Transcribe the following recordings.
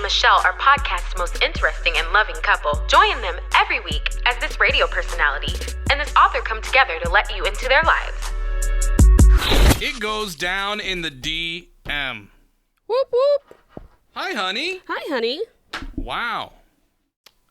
Michelle are podcast's most interesting and loving couple. Join them every week as this radio personality and this author come together to let you into their lives. It goes down in the DM. Whoop, whoop. Hi, honey. Hi, honey. Wow.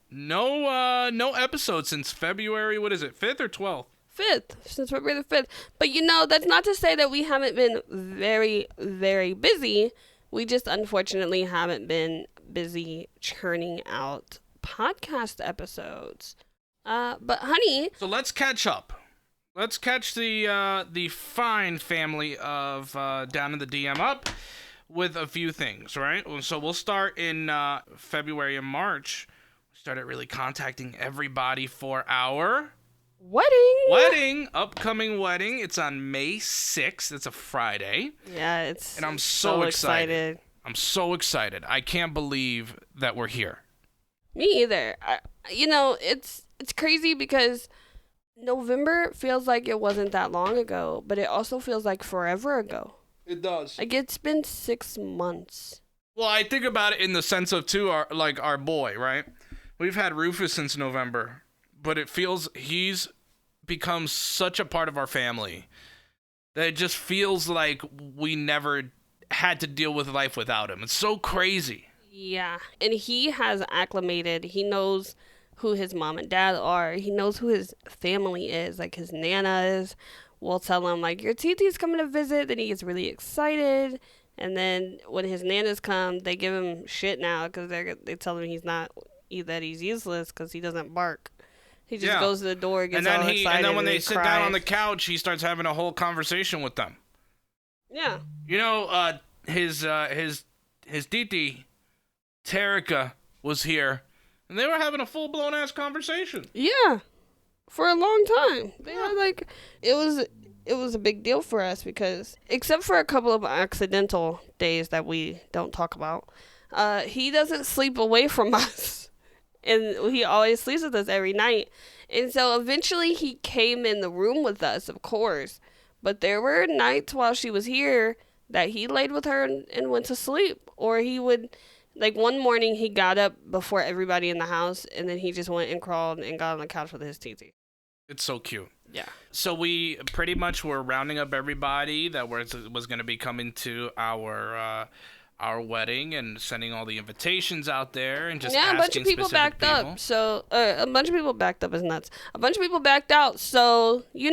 No episode since February, 5th or 12th? 5th, since February the 5th. But that's not to say that we haven't been very, very busy. We just unfortunately haven't been busy churning out podcast episodes. But honey. So let's catch up. Let's catch the fine family of Down in the DM up with a few things, right? So we'll start in February and March. We started really contacting everybody for our upcoming wedding. It's on May 6th. It's a Friday. Yeah, and I'm so excited. I'm so excited. I can't believe that we're here. Me either. It's crazy because November feels like it wasn't that long ago, but it also feels like forever ago. It does. Like it's been 6 months. Well, I think about it in the sense of too, our boy, right? We've had Rufus since November, but it feels he's become such a part of our family that it just feels like we never had to deal with life without him. It's so crazy. Yeah, and he has acclimated. He knows who his mom and dad are. He knows who his family is, like his nanas. We'll tell him, like, your TT's coming to visit. Then he gets really excited. And then when his nanas come, they give him shit now because they tell him that he's useless because he doesn't bark. He just goes to the door, gets all excited, and then when they sit cries. down on the couch, he starts having a whole conversation with them. Yeah. His Titi, Tarika, was here, and they were having a full-blown ass conversation. Yeah. For a long time. They were it was a big deal for us because, except for a couple of accidental days that we don't talk about, he doesn't sleep away from us. And he always sleeps with us every night. And so eventually he came in the room with us, of course. But there were nights while she was here that he laid with her and went to sleep. Or he would, like one morning he got up before everybody in the house. And then he just went and crawled and got on the couch with his TT. It's so cute. Yeah. So we pretty much were rounding up everybody that was going to be coming to our wedding and sending all the invitations out there and just asking a bunch of people backed up. So a bunch of people backed up is nuts. A bunch of people backed out. So you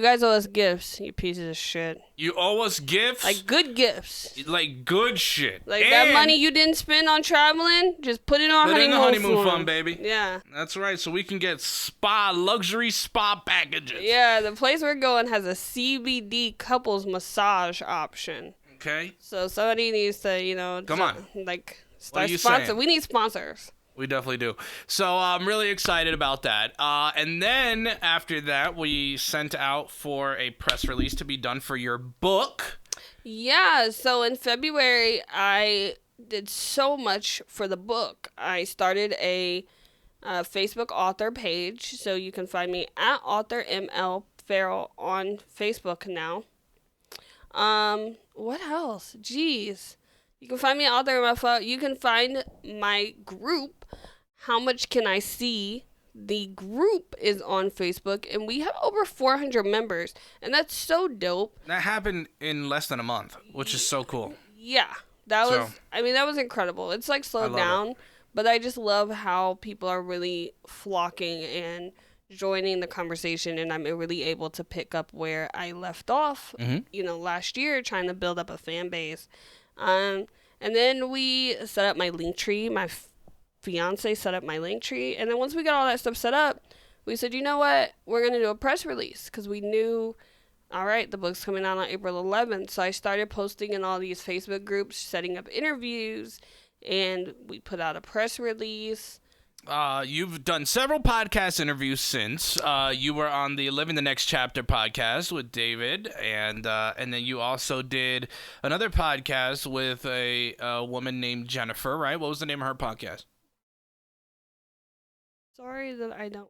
guys owe us gifts. You pieces of shit. You owe us gifts, like good gifts, like good shit. Like that money you didn't spend on traveling, just put it on honeymoon fund, baby. Yeah, that's right. So we can get luxury spa packages. Yeah, the place we're going has a CBD couples massage option. Okay. So somebody needs to, come on, start sponsor. We need sponsors. We definitely do. So I'm really excited about that. And then after that, we sent out for a press release to be done for your book. Yeah. So in February, I did so much for the book. I started a Facebook author page, so you can find me at author ML Farrell on Facebook now. What else? Jeez. You can find me out there in my phone. You can find my group, How Much Can I See? The group is on Facebook, and we have over 400 members, and that's so dope. That happened in less than a month, which is so cool. Yeah. That was incredible. It's slowed down, but I just love how people are really flocking and joining the conversation, and I'm really able to pick up where I left off, last year, trying to build up a fan base. And then we set up my Linktree. My fiance set up my Linktree. And then once we got all that stuff set up, we said, you know what? We're going to do a press release because we knew, all right, the book's coming out on April 11th. So I started posting in all these Facebook groups, setting up interviews, and we put out a press release. You've done several podcast interviews since. You were on the Living the Next Chapter podcast with David, and then you also did another podcast with a woman named Jennifer, right? What was the name of her podcast? Sorry that I don't.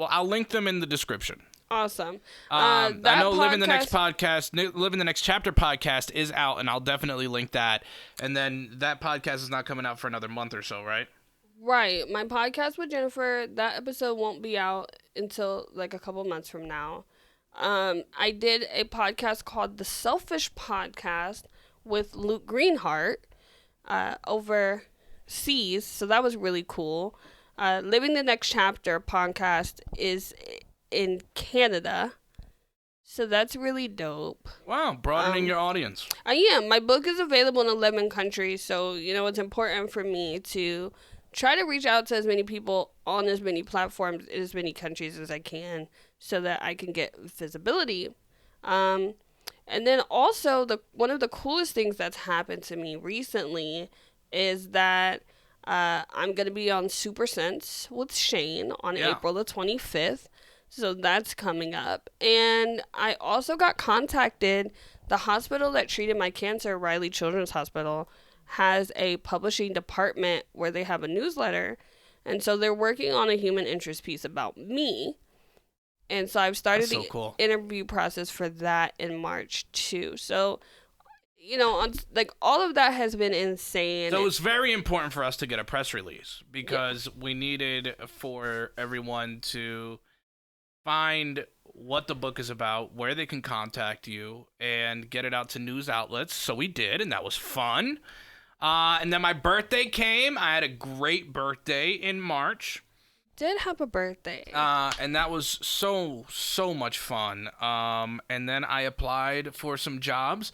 I'll link them in the description. Awesome. I know Living the Next Chapter podcast is out, and I'll definitely link that. And then that podcast is not coming out for another month or so, right? Right. My podcast with Jennifer, that episode won't be out until like a couple months from now. I did a podcast called The Selfish Podcast with Luke Greenhart overseas, so that was really cool. Living the Next Chapter podcast is in Canada, so that's really dope. Wow, broadening your audience. I am. My book is available in 11 countries, so it's important for me to try to reach out to as many people on as many platforms in as many countries as I can, so that I can get visibility. And then also, one of the coolest things that's happened to me recently is that I'm going to be on Super Sense with Shane on April the 25th. So that's coming up. And I also got contacted. The hospital that treated my cancer, Riley Children's Hospital, has a publishing department where they have a newsletter. And so they're working on a human interest piece about me. And so I've started the interview process for that in March too. So, all of that has been insane. So it was very important for us to get a press release because we needed for everyone to find what the book is about, where they can contact you, and get it out to news outlets. So we did, and that was fun. And then my birthday came. I had a great birthday in March. Did have a birthday. And that was so much fun. And then I applied for some jobs.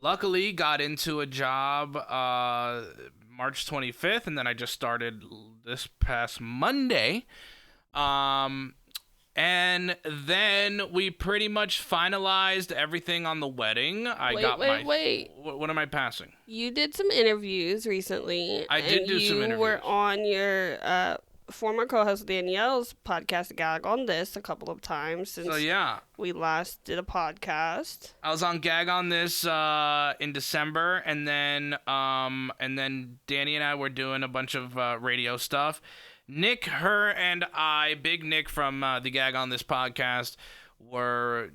Luckily, got into a job March 25th, and then I just started this past Monday. And then we pretty much finalized everything on the wedding. Wait. What am I passing? You did some interviews recently. I did do some interviews. You were on your former co-host Danielle's podcast, Gag on This, a couple of times since we last did a podcast. I was on Gag on This in December, and then Danny and I were doing a bunch of radio stuff. Nick, her, and I, Big Nick from the Gag on This podcast, were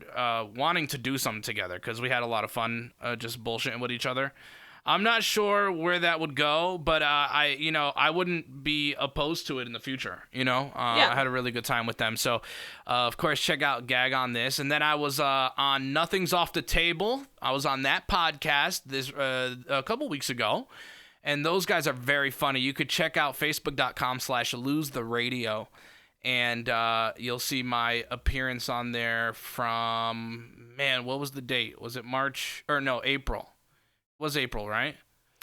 wanting to do something together because we had a lot of fun just bullshitting with each other. I'm not sure where that would go, but I wouldn't be opposed to it in the future. I had a really good time with them. So, of course, check out Gag on This. And then I was on Nothing's Off the Table. I was on that podcast a couple weeks ago. And those guys are very funny. You could check out facebook.com/losetheradio. And you'll see my appearance on there from, what was the date? Was it March? Or no, April. It was April, right?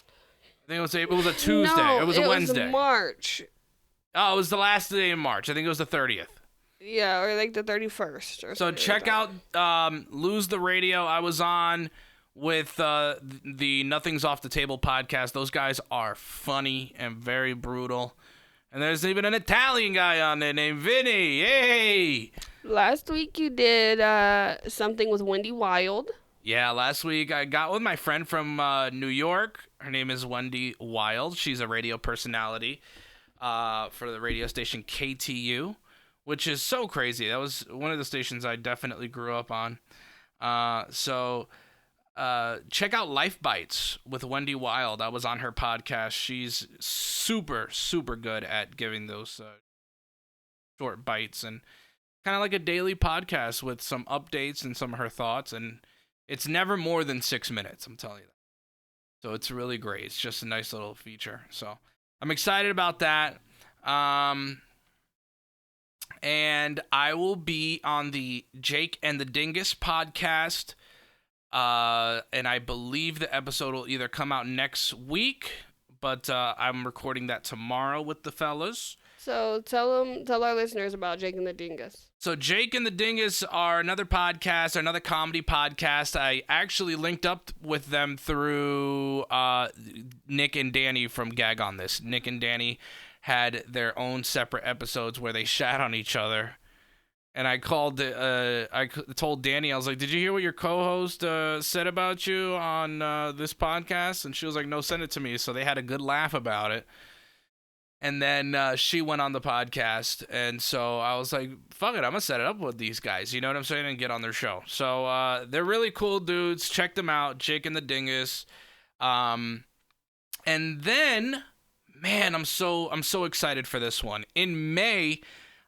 I think it was April. It was a Tuesday. No, it was a Wednesday. It was March. Oh, it was the last day in March. I think it was the 30th. Yeah, or like the 31st or something. So check out Lose the Radio. I was on with the Nothing's Off the Table podcast. Those guys are funny and very brutal. And there's even an Italian guy on there named Vinny. Yay! Last week you did something with Wendy Wild. Yeah, last week I got with my friend from New York. Her name is Wendy Wild. She's a radio personality for the radio station KTU, which is so crazy. That was one of the stations I definitely grew up on. So check out Life Bites with Wendy Wild. I was on her podcast. She's super, super good at giving those short bites and kind of like a daily podcast with some updates and some of her thoughts. And it's never more than 6 minutes, I'm telling you that. So it's really great. It's just a nice little feature. So I'm excited about that. And I will be on the Jake and the Dingus podcast. And I believe the episode will either come out next week, but I'm recording that tomorrow with the fellas. So tell our listeners about Jake and the Dingus. So Jake and the Dingus are another podcast, another comedy podcast. I actually linked up with them through Nick and Danny from Gag on This. Nick and Danny had their own separate episodes where they shat on each other. And I told Danny, I was like, did you hear what your co-host said about you on this podcast? And she was like, no, send it to me. So they had a good laugh about it. And then she went on the podcast, and so I was like, fuck it, I'm going to set it up with these guys, you know what I'm saying, and get on their show. So they're really cool dudes. Check them out, Jake and the Dingus. And then, man, I'm so excited for this one. In May,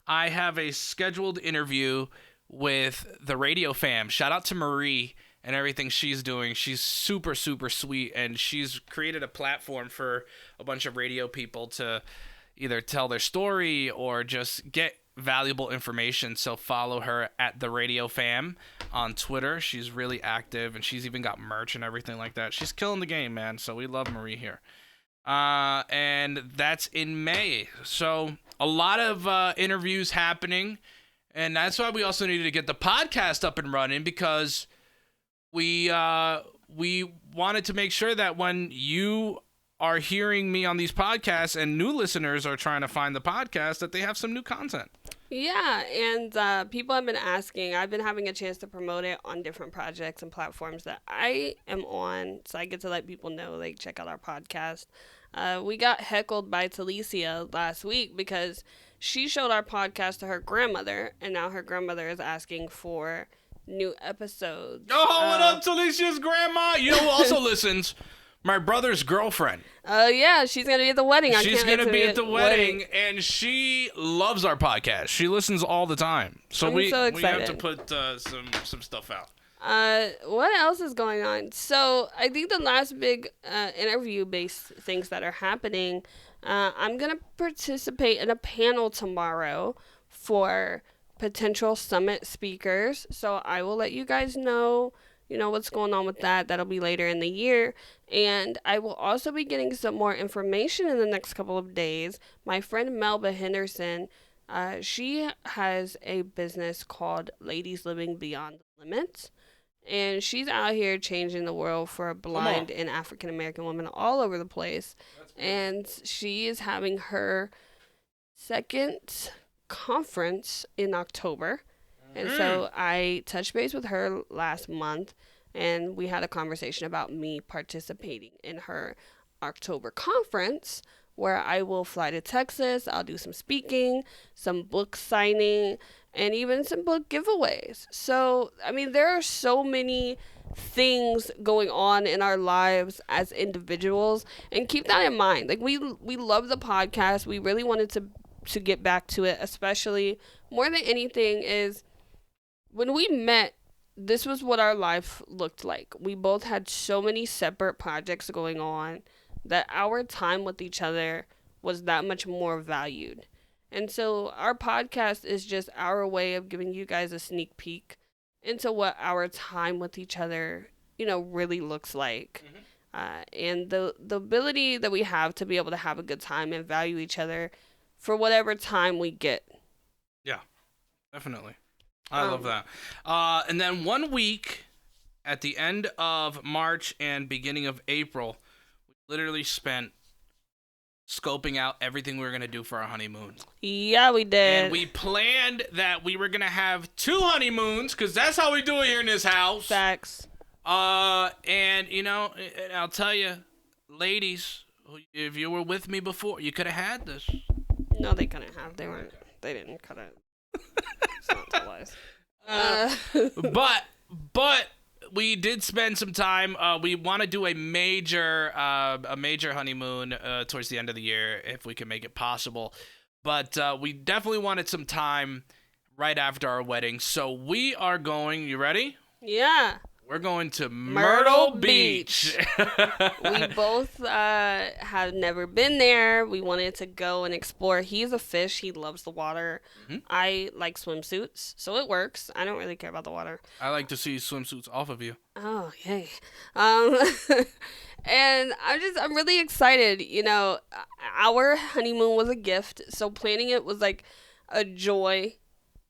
I have a scheduled interview with the Radio Fam. Shout out to Marie and everything she's doing. She's super, super sweet, and she's created a platform for a bunch of radio people to either tell their story or just get valuable information. So follow her at the Radio Fam on Twitter. She's really active, and she's even got merch and everything like that. She's killing the game, man. So we love Marie here. And that's in May. So a lot of interviews happening, and that's why we also needed to get the podcast up and running, because we wanted to make sure that when you are hearing me on these podcasts and new listeners are trying to find the podcast, that they have some new content. Yeah, and people have been asking. I've been having a chance to promote it on different projects and platforms that I am on, so I get to let people know, like, check out our podcast. We got heckled by Talicia last week because she showed our podcast to her grandmother, and now her grandmother is asking for new episodes. Oh, what up, Talicia's grandma? You know who also listens? My brother's girlfriend. Oh, yeah, she's going to be at the wedding. She's going to be at the wedding, and she loves our podcast. She listens all the time. So we have to put some stuff out. What else is going on? So I think the last big interview-based things that are happening, I'm going to participate in a panel tomorrow for potential summit speakers. So I will let you guys know, what's going on with that. That'll be later in the year. And I will also be getting some more information in the next couple of days. My friend Melba Henderson, she has a business called Ladies Living Beyond the Limits. And she's out here changing the world for blind and African American women all over the place. And she is having her second conference in October. And so I touched base with her last month, and we had a conversation about me participating in her October conference, where I will fly to Texas. I'll do some speaking, some book signing, and even some book giveaways. So, I mean, there are so many things going on in our lives as individuals, and keep that in mind. Like, we love the podcast. We really wanted to get back to it, especially more than anything is when we met, this was what our life looked like. We both had so many separate projects going on that our time with each other was that much more valued. And so our podcast is just our way of giving you guys a sneak peek into what our time with each other, really looks like. And the ability that we have to be able to have a good time and value each other for whatever time we get. Yeah, definitely. I love that. And then 1 week at the end of March and beginning of April, we literally spent scoping out everything we were going to do for our honeymoon. Yeah, we did. And we planned that we were going to have 2 honeymoons, because that's how we do it here in this house. Facts. And, I'll tell you, ladies, if you were with me before, you could have had this. No, they couldn't have. They didn't cut it. It's not the lies. But we did spend some time. We want to do a major honeymoon towards the end of the year, if we can make it possible. But we definitely wanted some time right after our wedding. So we are going. You ready? Yeah. We're going to Myrtle Beach. We both have never been there. We wanted to go and explore. He's a fish. He loves the water. Mm-hmm. I like swimsuits, so it works. I don't really care about the water. I like to see swimsuits off of you. Oh, yay. And I'm really excited. Our honeymoon was a gift, so planning it was like a joy.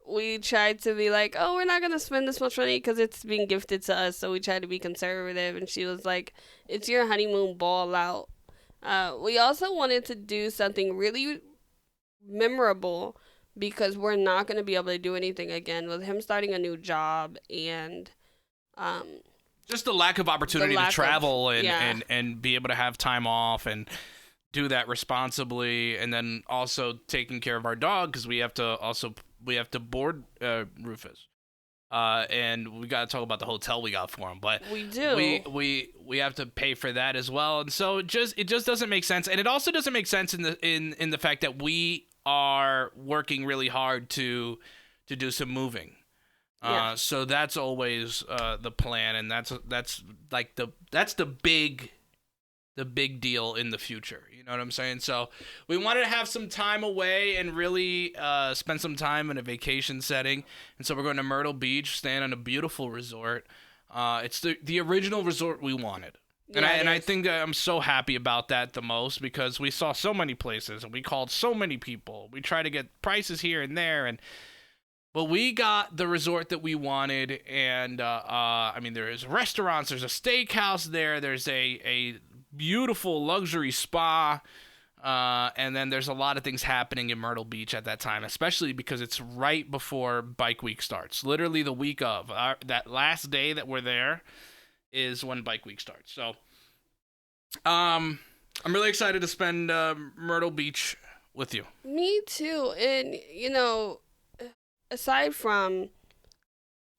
We tried to be like, oh, we're not going to spend this much money because it's being gifted to us. So we tried to be conservative. And she was like, it's your honeymoon, ball out. We also wanted to do something really memorable because we're not going to be able to do anything again with him starting a new job and just the lack of opportunity to travel and be able to have time off and do that responsibly, and then also taking care of our dog because we have to board Rufus. And we got to talk about the hotel we got for him, but we do. We have to pay for that as well, and so it just doesn't make sense, and it also doesn't make sense in the fact that we are working really hard to do some moving. Yeah. So that's always the plan, and that's the big deal in the future. You know what I'm saying? So we wanted to have some time away and really spend some time in a vacation setting. And so we're going to Myrtle Beach, staying on a beautiful resort. It's the original resort we wanted. Yeah, and I think that I'm so happy about that the most because we saw so many places and we called so many people. We tried to get prices here and there, but we got the resort that we wanted. And I mean, there's restaurants, there's a steakhouse there, there's a beautiful luxury spa, and then there's a lot of things happening in Myrtle Beach at that time, especially because it's right before Bike Week starts. Literally the week of that last day that we're there is when Bike Week starts. So I'm really excited to spend Myrtle Beach with you. Me too. And aside from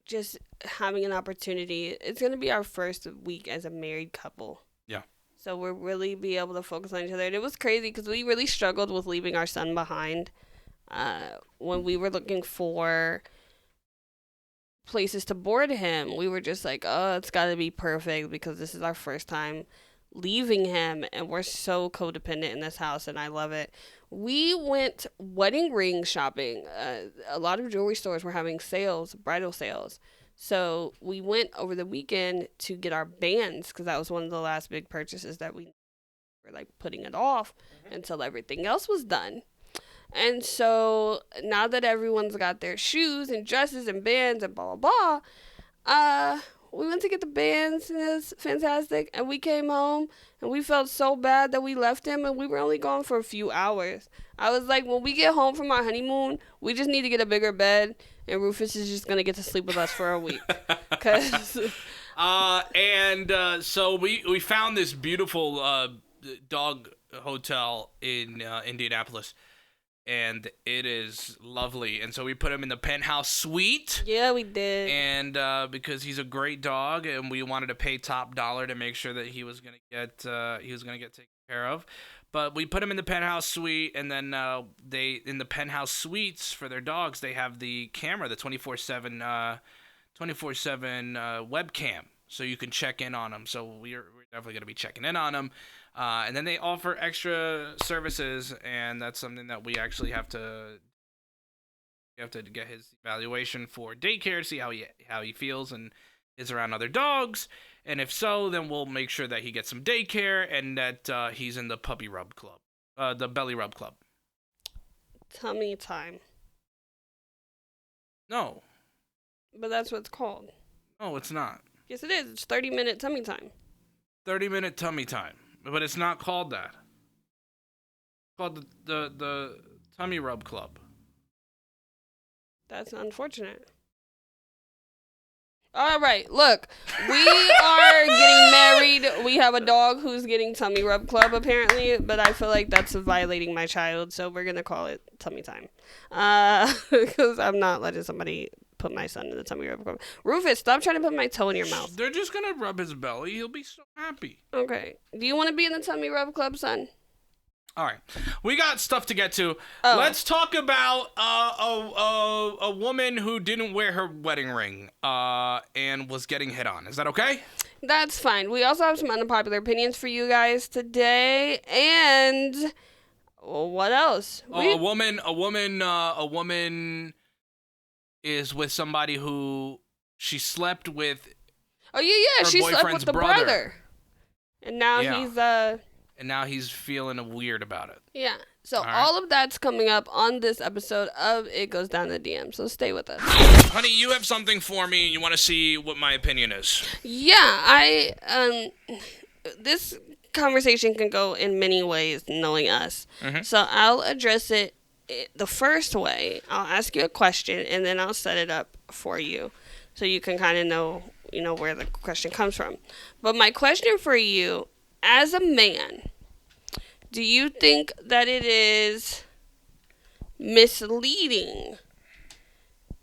just having an opportunity, it's going to be our first week as a married couple. Yeah. So we'll really be able to focus on each other. And it was crazy because we really struggled with leaving our son behind when we were looking for places to board him. We were just like, oh, it's got to be perfect because this is our first time leaving him. And we're so codependent in this house, and I love it. We went wedding ring shopping. A lot of jewelry stores were having sales, bridal sales. So we went over the weekend to get our bands because that was one of the last big purchases that we were like putting it off until everything else was done. And so now that everyone's got their shoes and dresses and bands and blah, blah, blah, we went to get the bands and it was fantastic. And we came home and we felt so bad that we left him and we were only gone for a few hours. I was like, when we get home from our honeymoon, we just need to get a bigger bed. And Rufus is just going to get to sleep with us for a week. So we found this beautiful dog hotel in Indianapolis. And it is lovely. And so we put him in the penthouse suite. Yeah, we did. And because he's a great dog, and we wanted to pay top dollar to make sure that he was gonna get taken care of. But we put him in the penthouse suite, and then they in the penthouse suites for their dogs, they have the camera, the 24/7 webcam, so you can check in on them. So we're definitely gonna be checking in on them. And then they offer extra services, and that's something that we actually have to get his evaluation for daycare to see how he feels and is around other dogs. And if so, then we'll make sure that he gets some daycare and that he's in the puppy rub club, the belly rub club. Tummy time. No. But that's what it's called. No, it's not. Yes, it is. It's 30-minute tummy time. 30-minute tummy time. But it's not called that. It's called the tummy rub club. That's unfortunate. All right, look, we are getting married. We have a dog who's getting tummy rub club apparently, but I feel like that's violating my child, so we're gonna call it tummy time. Because I'm not letting somebody put my son in the tummy rub club. Rufus, stop trying to put my toe in your mouth. They're just gonna rub his belly. He'll be so happy. Okay. Do you want to be in the tummy rub club, son? All right, we got stuff to get to. Oh. Let's talk about a woman who didn't wear her wedding ring and was getting hit on. Is that okay? That's fine. We also have some unpopular opinions for you guys today, and what else? A woman is with somebody who she slept with. Oh yeah, she slept with the brother. And now And now he's feeling weird about it. Yeah. So all of that's coming up on this episode of It Goes Down the DM. So stay with us. Honey, you have something for me and you want to see what my opinion is. Yeah, this conversation can go in many ways knowing us. Mm-hmm. So I'll address it the first way. I'll ask you a question and then I'll set it up for you so you can kind of know, where the question comes from. But my question for you, as a man, do you think that it is misleading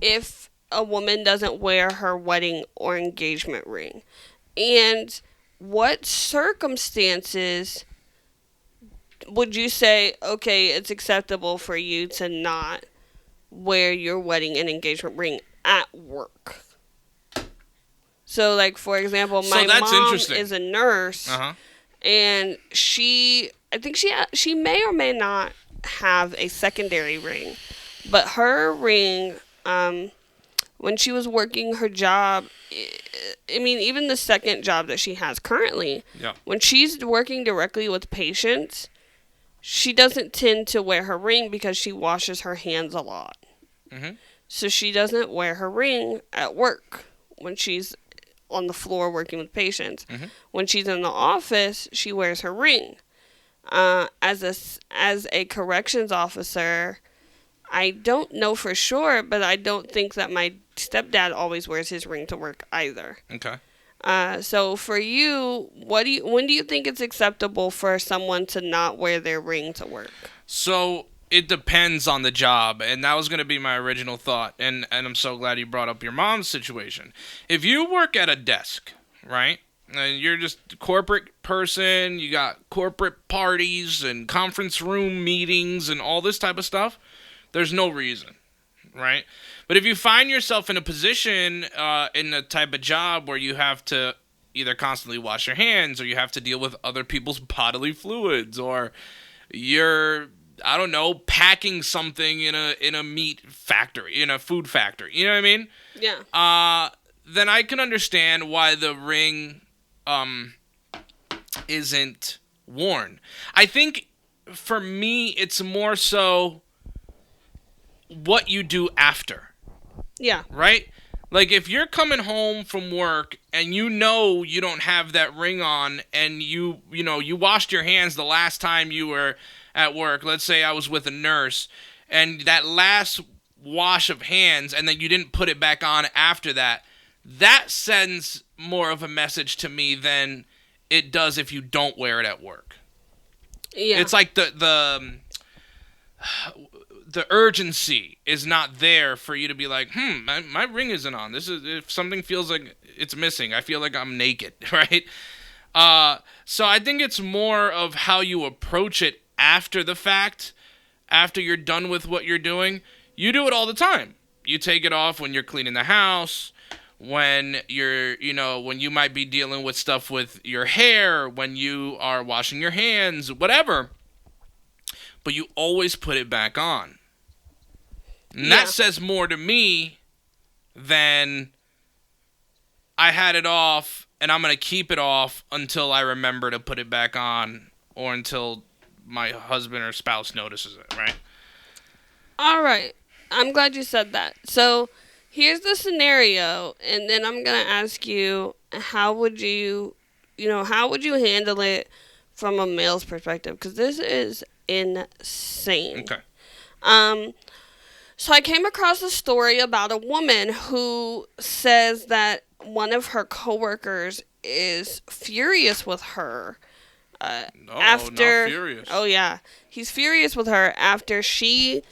if a woman doesn't wear her wedding or engagement ring? And what circumstances would you say, okay, it's acceptable for you to not wear your wedding and engagement ring at work? So, like, for example, my mom is a nurse, and I think she may or may not have a secondary ring, but her ring, when she was working her job, I mean, even the second job that she has currently, when she's working directly with patients, she doesn't tend to wear her ring because she washes her hands a lot. So she doesn't wear her ring at work when she's on the floor working with patients. When she's in the office, she wears her ring. As a corrections officer, I don't know for sure, but I don't think that my stepdad always wears his ring to work either. Okay. So for you, when do you think it's acceptable for someone to not wear their ring to work? So it depends on the job, and that was going to be my original thought, and I'm so glad you brought up your mom's situation. If you work at a desk, right, and you're just a corporate person, you got corporate parties and conference room meetings and all this type of stuff, there's no reason, right? But if you find yourself in a position in a type of job where you have to either constantly wash your hands, or you have to deal with other people's bodily fluids, or you're, I don't know, packing something in a meat factory, in a food factory, you know what I mean? Yeah. Then I can understand why the ring isn't worn. I think for me, it's more so what you do after. Yeah. Right? Like, if you're coming home from work and you know you don't have that ring on, and you washed your hands the last time you were at work. Let's say I was with a nurse, and that last wash of hands, and then you didn't put it back on after that, that sends more of a message to me than it does if you don't wear it at work. Yeah. It's like the urgency is not there for you to be like, my ring isn't on. This is, if something feels like it's missing, I feel like I'm naked, right? So I think it's more of how you approach it after the fact, after you're done with what you're doing. You do it all the time. You take it off when you're cleaning the house, when you're, when you might be dealing with stuff with your hair, when you are washing your hands, whatever. But you always put it back on. And that says more to me than I had it off and I'm going to keep it off until I remember to put it back on, or until my husband or spouse notices it, right? All right. I'm glad you said that. So here's the scenario, and then I'm going to ask you, how would you handle it from a male's perspective? Because this is insane. Okay. So I came across a story about a woman who says that one of her coworkers is furious with her. Not furious. Oh yeah, he's furious with her after she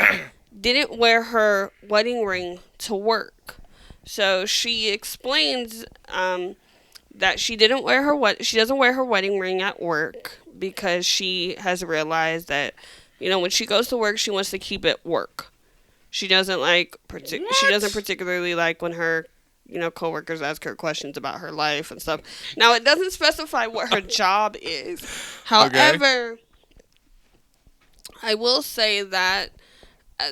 didn't wear her wedding ring to work. So she explains that she doesn't wear her wedding ring at work because she has realized that, when she goes to work, she wants to keep it work. She doesn't she doesn't particularly like when her coworkers ask her questions about her life and stuff. Now, it doesn't specify what her job is. However, I will say that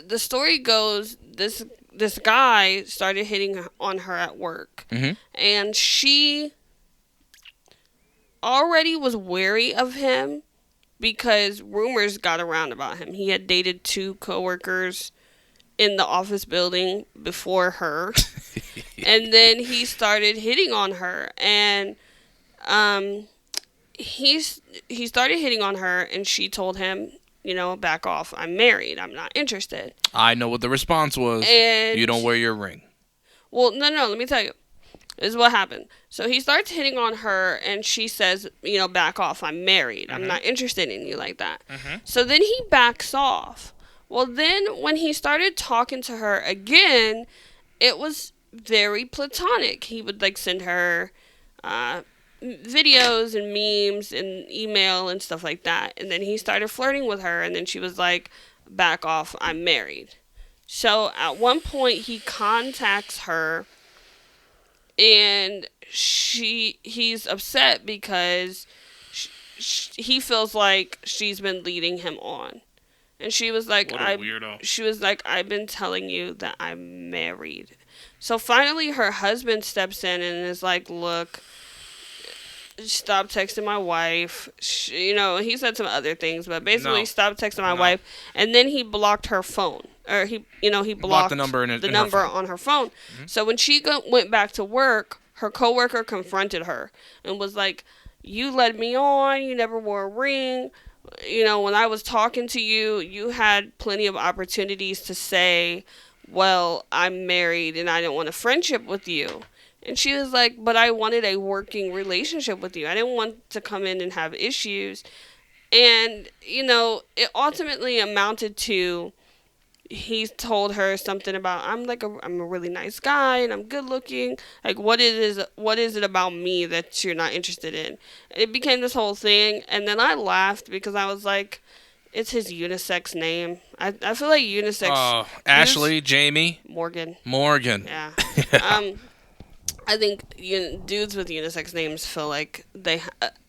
the story goes, this guy started hitting on her at work. Mm-hmm. And she already was wary of him because rumors got around about him. He had dated 2 coworkers in the office building before her. And then he started hitting on her, and he started hitting on her, and she told him, back off. I'm married. I'm not interested. I know what the response was. And you don't wear your ring. Well, no, let me tell you. This is what happened. So he starts hitting on her, and she says, back off. I'm married. I'm not interested in you like that. So then he backs off. Well, then when he started talking to her again, it was very platonic. He would send her videos and memes and email and stuff like that. And then he started flirting with her, and then she was like, back off. I'm married. So at one point he contacts her, and he's upset because he feels like she's been leading him on. And she was like, what a weirdo. She was like, I've been telling you that I'm married. So finally her husband steps in and is like, look, stop texting my wife. He said some other things, but basically stop texting my wife. And then he blocked her phone. Or he blocked the number on her phone. So when she went back to work, her coworker confronted her and was like, you led me on. You never wore a ring. When I was talking to you, you had plenty of opportunities to say, well, I'm married and I don't want a friendship with you. And she was like, but I wanted a working relationship with you. I didn't want to come in and have issues. And, it ultimately amounted to, he told her something about, I'm a really nice guy and I'm good looking. Like, what is it about me that you're not interested in? It became this whole thing. And then I laughed because I was like, it's his unisex name. I feel like unisex. Oh, Ashley, Jamie, Morgan. Yeah. I think dudes with unisex names feel like they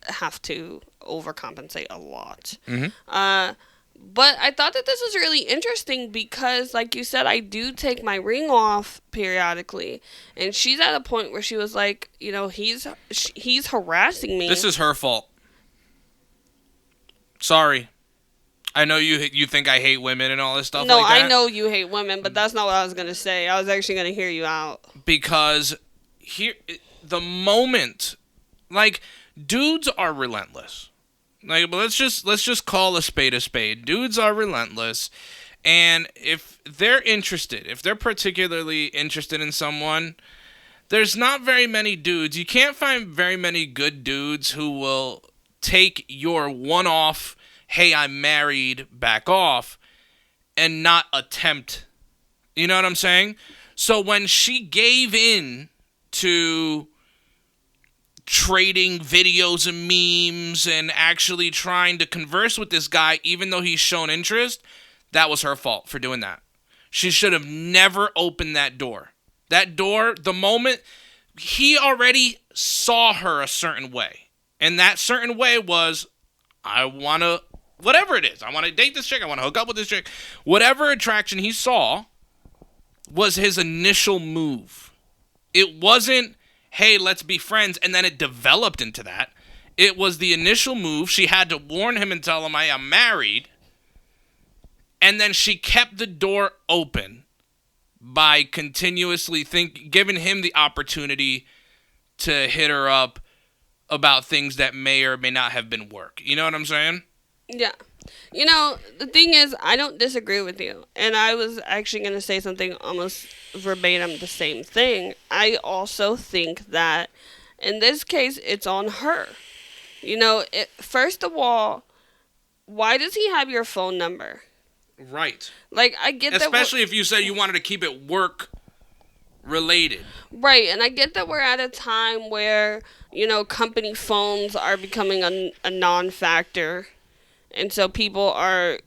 have to overcompensate a lot. But I thought that this was really interesting because, like you said, I do take my ring off periodically. And she's at a point where she was like, he's harassing me. This is her fault. Sorry. I know you think I hate women and all this stuff like that. No, I know you hate women, but that's not what I was going to say. I was actually going to hear you out. Because the moment, dudes are relentless. But let's just call a spade a spade. Dudes are relentless, and if they're particularly interested in someone, there's not very many dudes. You can't find very many good dudes who will take your one-off, hey, I'm married, back off, and not attempt. You know what I'm saying? So when she gave in to trading videos and memes and actually trying to converse with this guy, even though he's shown interest, that was her fault for doing that. She should have never opened that door. That door, the moment he already saw her a certain way. And that certain way was, I want to, whatever it is, I want to date this chick, I want to hook up with this chick. Whatever attraction he saw was his initial move. It wasn't, hey, let's be friends, and then it developed into that. It was the initial move. She had to warn him and tell him, I am married. And then she kept the door open by continuously giving him the opportunity to hit her up about things that may or may not have been work. You know what I'm saying? Yeah. The thing is, I don't disagree with you. And I was actually going to say something almost verbatim the same thing. I also think that in this case, it's on her. First of all, why does he have your phone number? Right. I get that. Especially if you said you wanted to keep it work related. Right. And I get that we're at a time where, company phones are becoming a non-factor. And so people are,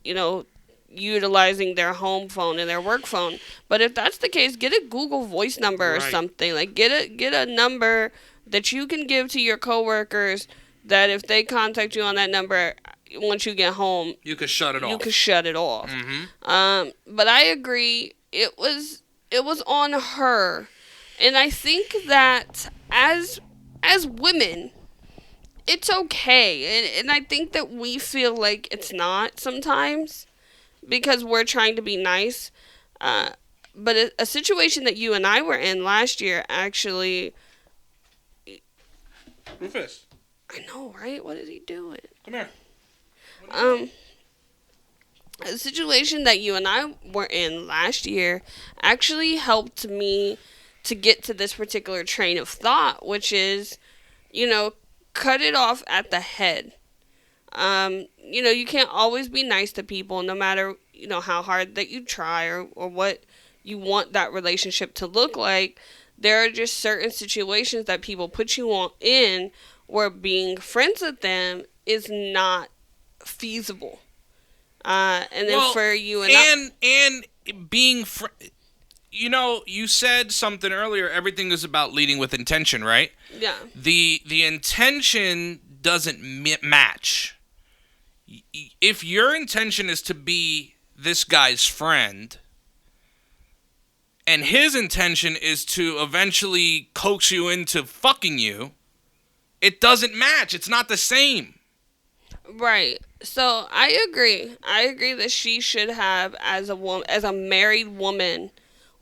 utilizing their home phone and their work phone. But if that's the case, get a Google Voice number or something. Get a number that you can give to your coworkers that if they contact you on that number, once you get home, you could shut it off. Mm-hmm. But I agree. It was on her. And I think that as women, it's okay. And I think that we feel like it's not sometimes because we're trying to be nice. But a situation that you and I were in last year actually... Rufus. I know, right? What is he doing? Come here. A situation that you and I were in last year actually helped me to get to this particular train of thought, which is, cut it off at the head. You can't always be nice to people, no matter, how hard that you try or what you want that relationship to look like. There are just certain situations that people put you in where being friends with them is not feasible. And then for you and being you said something earlier, everything is about leading with intention, right? Yeah. The intention doesn't match. If your intention is to be this guy's friend and his intention is to eventually coax you into fucking you, it doesn't match. It's not the same. Right. So I agree. I agree that she should have, as a married woman,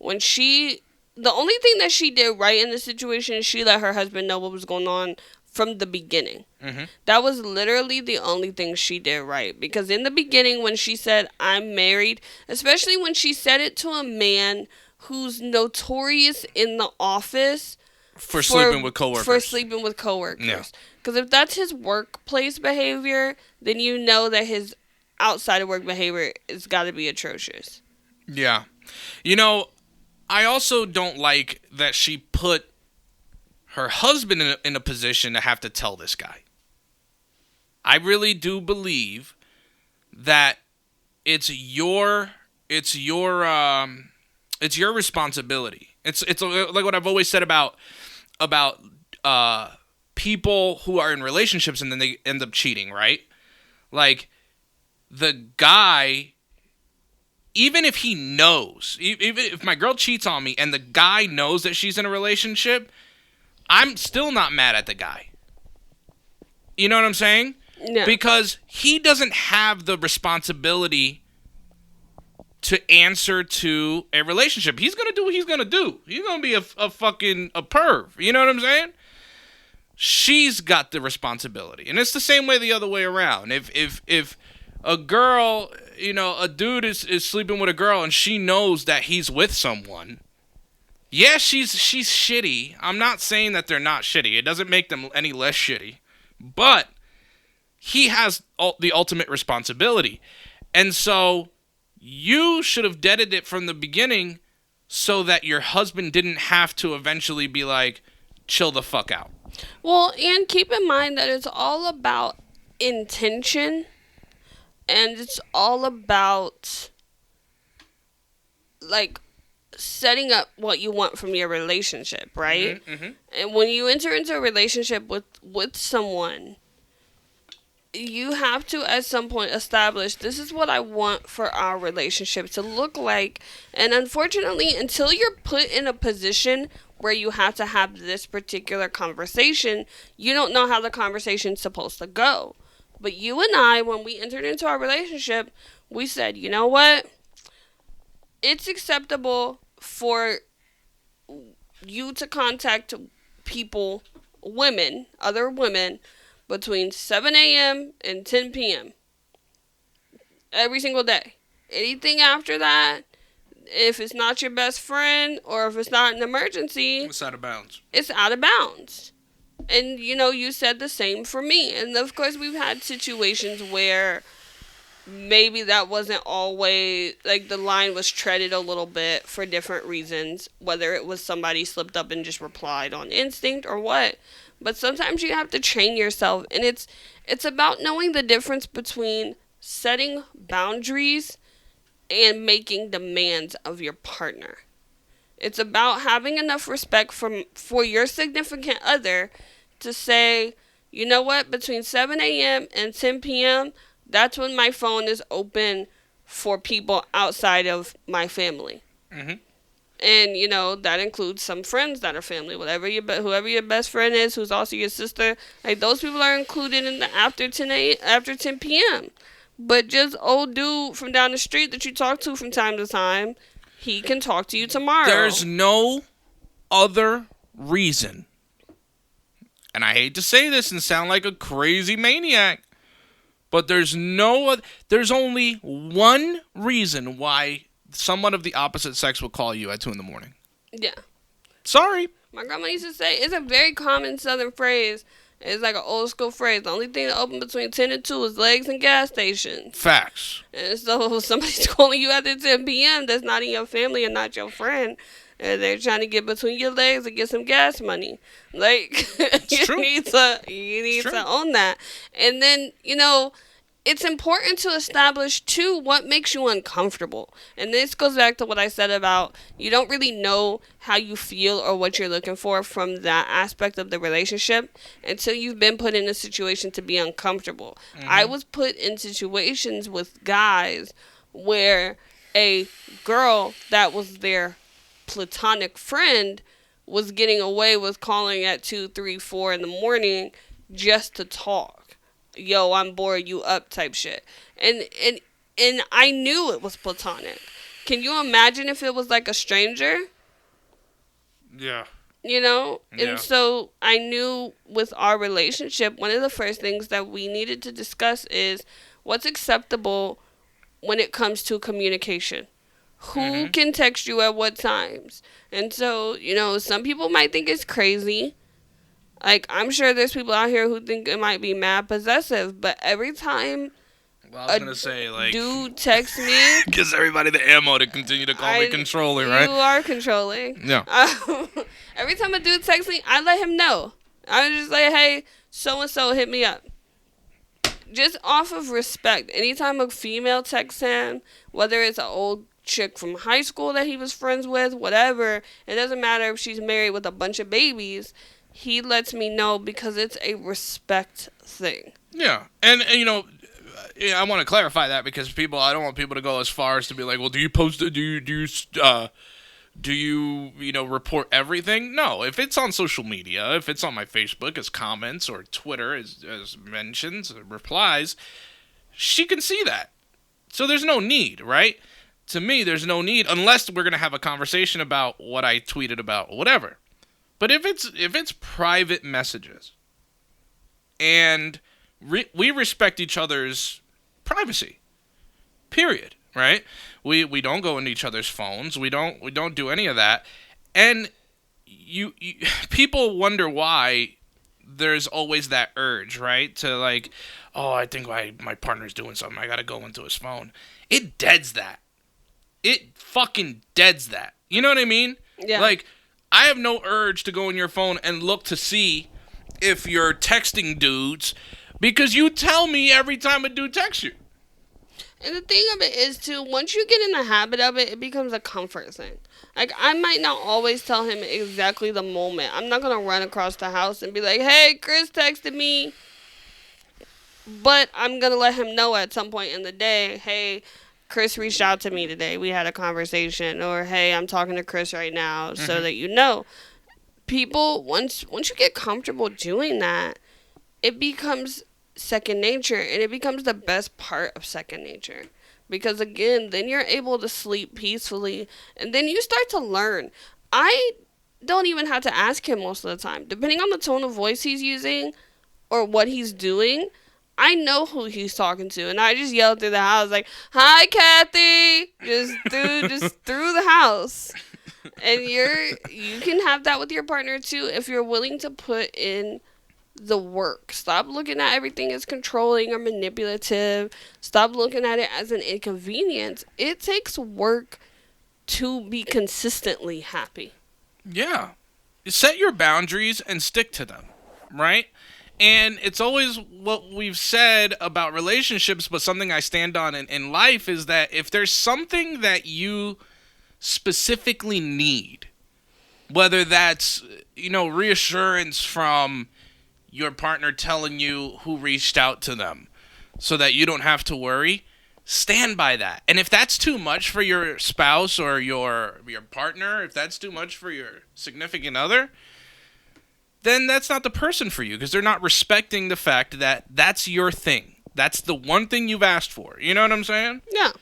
the only thing that she did right in the situation is she let her husband know what was going on from the beginning. Mm-hmm. That was literally the only thing she did right. Because in the beginning, when she said, I'm married, especially when she said it to a man who's notorious in the office for sleeping with coworkers. Yeah. Because if that's his workplace behavior, then you know that his outside of work behavior has got to be atrocious. Yeah. I also don't like that she put her husband in a position to have to tell this guy. I really do believe that it's your responsibility. It's like what I've always said about people who are in relationships and then they end up cheating, right? Like, the guy, even if he knows, even if my girl cheats on me and the guy knows that she's in a relationship, I'm still not mad at the guy. You know what I'm saying? Yeah. Because he doesn't have the responsibility to answer to a relationship. He's going to do what he's going to do. He's going to be a fucking perv. You know what I'm saying? She's got the responsibility. And it's the same way the other way around. If a girl, a dude is sleeping with a girl and she knows that he's with someone, yeah, she's shitty. I'm not saying that they're not shitty. It doesn't make them any less shitty. But he has the ultimate responsibility. And so you should have deaded it from the beginning so that your husband didn't have to eventually be like, chill the fuck out. Well, and keep in mind that it's all about intention, and it's all about, like, setting up what you want from your relationship, right? Mm-hmm, mm-hmm. And when you enter into a relationship with someone, you have to at some point establish, this is what I want for our relationship to look like. And unfortunately, until you're put in a position where you have to have this particular conversation, you don't know how the conversation's supposed to go. But you and I, when we entered into our relationship, we said, you know what? It's acceptable for you to contact people, other women, between 7 a.m. and 10 p.m. every single day. Anything after that, if it's not your best friend or if it's not an emergency, it's out of bounds. It's out of bounds. And, you said the same for me. And, of course, we've had situations where maybe that wasn't always, like, the line was treaded a little bit for different reasons, whether it was somebody slipped up and just replied on instinct or what. But sometimes you have to train yourself, and it's about knowing the difference between setting boundaries and making demands of your partner. It's about having enough respect for your significant other to say, you know what, between 7 a.m. and 10 p.m., that's when my phone is open for people outside of my family. Mm-hmm. And, that includes some friends that are family. Whoever your best friend is, who's also your sister, like, those people are included in the after 10 p.m. But just old dude from down the street that you talk to from time to time, he can talk to you tomorrow. There's no other reason, and I hate to say this and sound like a crazy maniac, but there's only one reason why someone of the opposite sex will call you at 2 a.m. Yeah. Sorry. My grandma used to say, it's a very common Southern phrase. It's like an old school phrase. The only thing that open between 10 and 2 is legs and gas stations. Facts. And so if somebody's calling you after 10 p.m. that's not in your family and not your friend, and they're trying to get between your legs and get some gas money. Like, you need to own that. And then, it's important to establish, too, what makes you uncomfortable. And this goes back to what I said about you don't really know how you feel or what you're looking for from that aspect of the relationship until you've been put in a situation to be uncomfortable. Mm-hmm. I was put in situations with guys where a girl that was their platonic friend was getting away with calling at 2, 3, 4 in the morning just to talk. Yo, I'm bored, you up type shit. And I knew it was platonic. Can you imagine if it was like a stranger? Yeah. Yeah. And so I knew with our relationship, one of the first things that we needed to discuss is what's acceptable when it comes to communication. Who can text you at what times? And so, some people might think it's crazy. Like, I'm sure there's people out here who think it might be mad possessive, but every time dude texts me... Gives everybody the ammo to continue to call me controlling, right? You are controlling. Yeah. Every time a dude texts me, I let him know. I just like, hey, so-and-so hit me up. Just off of respect. Anytime a female texts him, whether it's an old chick from high school that he was friends with, whatever, it doesn't matter if she's married with a bunch of babies... He lets me know because it's a respect thing. Yeah. And I want to clarify that because I don't want people to go as far as to be like, well, do you post it? Do you report everything? No. If it's on social media, if it's on my Facebook as comments or Twitter as mentions, replies, she can see that. So there's no need, right? To me, there's no need unless we're going to have a conversation about what I tweeted about or whatever. But if it's private messages, and we respect each other's privacy, period, right? We don't go into each other's phones. We don't do any of that, and you people wonder why there's always that urge, right? To like, oh, I think my partner's doing something. I gotta go into his phone. It deads that. It fucking deads that. You know what I mean? Yeah. Like. I have no urge to go in your phone and look to see if you're texting dudes because you tell me every time a dude texts you. And the thing of it is, too, once you get in the habit of it, it becomes a comfort thing. Like, I might not always tell him exactly the moment. I'm not going to run across the house and be like, hey, Chris texted me. But I'm going to let him know at some point in the day, hey, Chris reached out to me today. We had a conversation. Or, hey, I'm talking to Chris right now, so that you know. People, once you get comfortable doing that, it becomes second nature. And it becomes the best part of second nature. Because, again, then you're able to sleep peacefully. And then you start to learn. I don't even have to ask him most of the time. Depending on the tone of voice he's using or what he's doing, I know who he's talking to, and I just yelled through the house like, "Hi, Kathy!" Just through the house. And you can have that with your partner too if you're willing to put in the work. Stop looking at everything as controlling or manipulative. Stop looking at it as an inconvenience. It takes work to be consistently happy. Yeah, set your boundaries and stick to them, right? And it's always what we've said about relationships, but something I stand on in life is that if there's something that you specifically need, whether that's, reassurance from your partner telling you who reached out to them so that you don't have to worry, stand by that. And if that's too much for your spouse or your partner, if that's too much for your significant other, then that's not the person for you because they're not respecting the fact that that's your thing. That's the one thing you've asked for. You know what I'm saying? Yeah.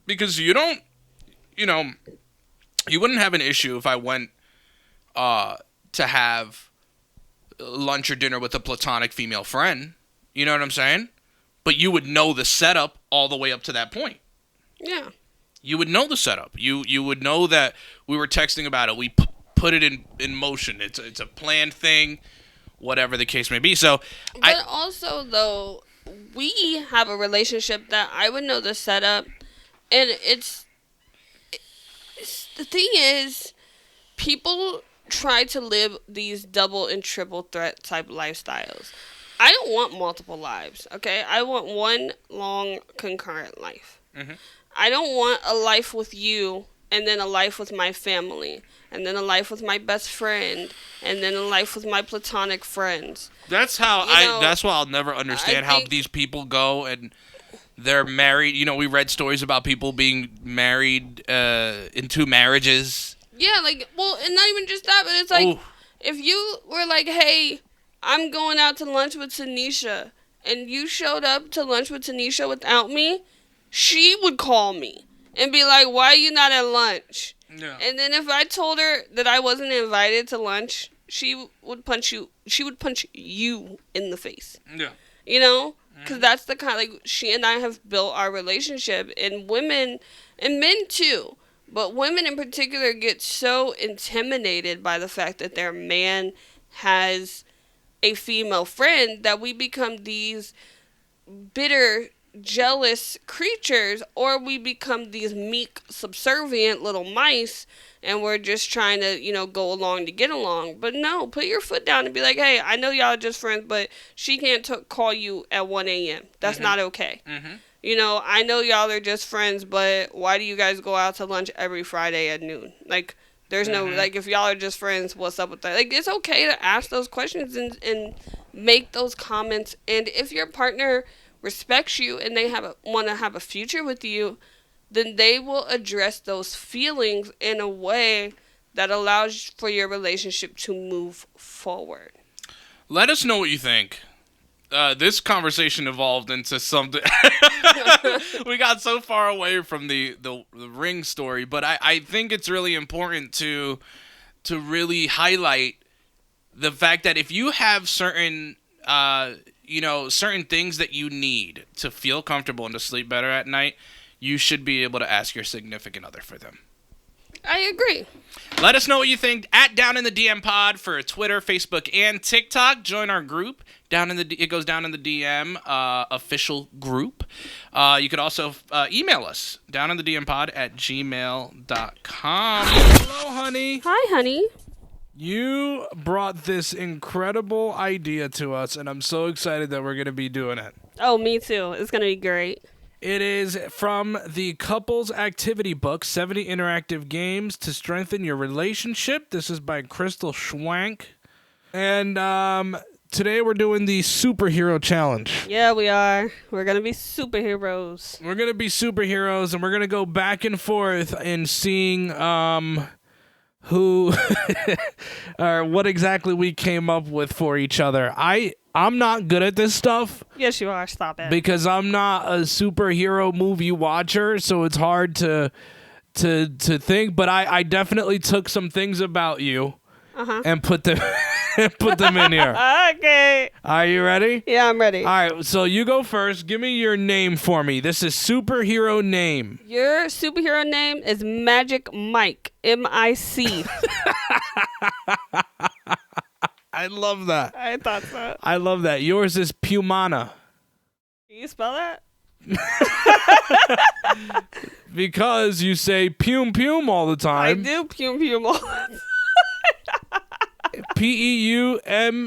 Because you don't, you wouldn't have an issue if I went to have lunch or dinner with a platonic female friend. You know what I'm saying? But you would know the setup all the way up to that point. Yeah. You would know the setup. You would know that we were texting about it. We put it in motion. It's a planned thing, whatever the case may be. So, but also though, we have a relationship that I would know the setup, and it's the thing is, people try to live these double and triple threat type lifestyles. I don't want multiple lives, okay? I want one long concurrent life. Mm-hmm. I don't want a life with you and then a life with my family and then a life with my best friend and then a life with my platonic friends. That's how that's why I'll never understand how these people go and they're married. You know, we read stories about people being married in 2 marriages. Yeah, like, well, and not even just that, but it's like, if you were like, hey, I'm going out to lunch with Tanisha, and you showed up to lunch with Tanisha without me, she would call me and be like, why are you not at lunch? Yeah. And then if I told her that I wasn't invited to lunch, she would punch you in the face. Yeah. You know? Because that's the kind, like, she and I have built our relationship, and women, and men too, but women in particular get so intimidated by the fact that their man has a female friend that we become these bitter, jealous creatures, or we become these meek, subservient little mice, and we're just trying to, go along to get along. But no, put your foot down and be like, hey, I know y'all are just friends, but she can't call you at 1 a.m. That's not okay. Mm-hmm. I know y'all are just friends, but why do you guys go out to lunch every Friday at noon? Like, there's no, like, if y'all are just friends, what's up with that? Like, it's okay to ask those questions and make those comments. And if your partner respects you and they want to have a future with you, then they will address those feelings in a way that allows for your relationship to move forward. Let us know what you think. This conversation evolved into something. We got so far away from the ring story, but I think it's really important to really highlight the fact that if you have certain certain things that you need to feel comfortable and to sleep better at night, you should be able to ask your significant other for them. I agree. Let us know what you think at Down in the DM Pod for Twitter, Facebook, and TikTok. Join our group. It goes down in the DM official group. You could also email us downinthedmpod@gmail.com. Hello, honey. Hi, honey. You brought this incredible idea to us, and I'm so excited that we're going to be doing it. Oh, me too. It's going to be great. It is from the Couples Activity Book, 70 Interactive Games to Strengthen Your Relationship. This is by Crystal Schwank. And today we're doing the Superhero Challenge. Yeah, we are. We're going to be superheroes. We're going to be superheroes, and we're going to go back and forth in seeing who or what exactly we came up with for each other. I'm not good at this stuff. Yes, you are. Stop it. Because I'm not a superhero movie watcher, so it's hard to think. But I definitely took some things about you and put them in here. Okay. Are you ready? Yeah, I'm ready. All right, so you go first. Give me your name for me. This is superhero name. Your superhero name is Magic Mike. M-I-C. I love that. I thought so. I love that. Yours is Pumana. Can you spell that? Because you say pum pum all the time. I do pum pum all the time. P-E-U-M-M-A-N-A.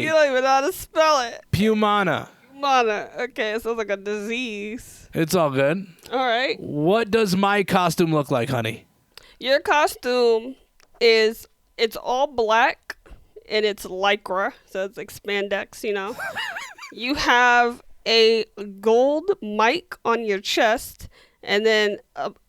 You don't even know how to spell it. Pumana. Pumana. Okay, it sounds like a disease. It's all good. All right. What does my costume look like, honey? Your costume it's all black and it's lycra, so it's like spandex, You have a gold mic on your chest, and then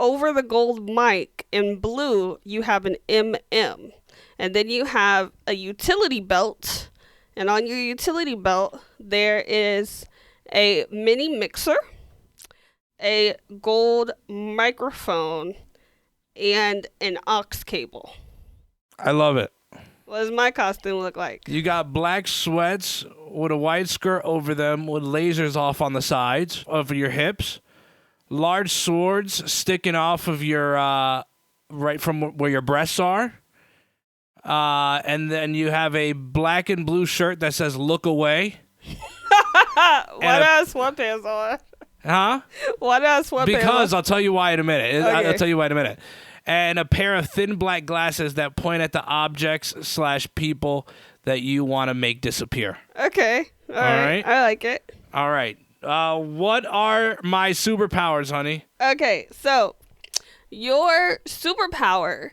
over the gold mic in blue, you have an MM. And then you have a utility belt, and on your utility belt, there is a mini mixer, a gold microphone, and an aux cable. I love it. What does my costume look like? You got black sweats with a white skirt over them with lasers off on the sides of your hips. Large swords sticking off of your right from where your breasts are. And then you have a black and blue shirt that says "Look away." Why do I have sweatpants on? Huh? Why do I have sweatpants Because on? I'll tell you why in a minute. Okay. I'll tell you why in a minute. And a pair of thin black glasses that point at the objects/people that you want to make disappear. Okay. All right. I like it. All right. What are my superpowers, honey? Okay, so your superpower,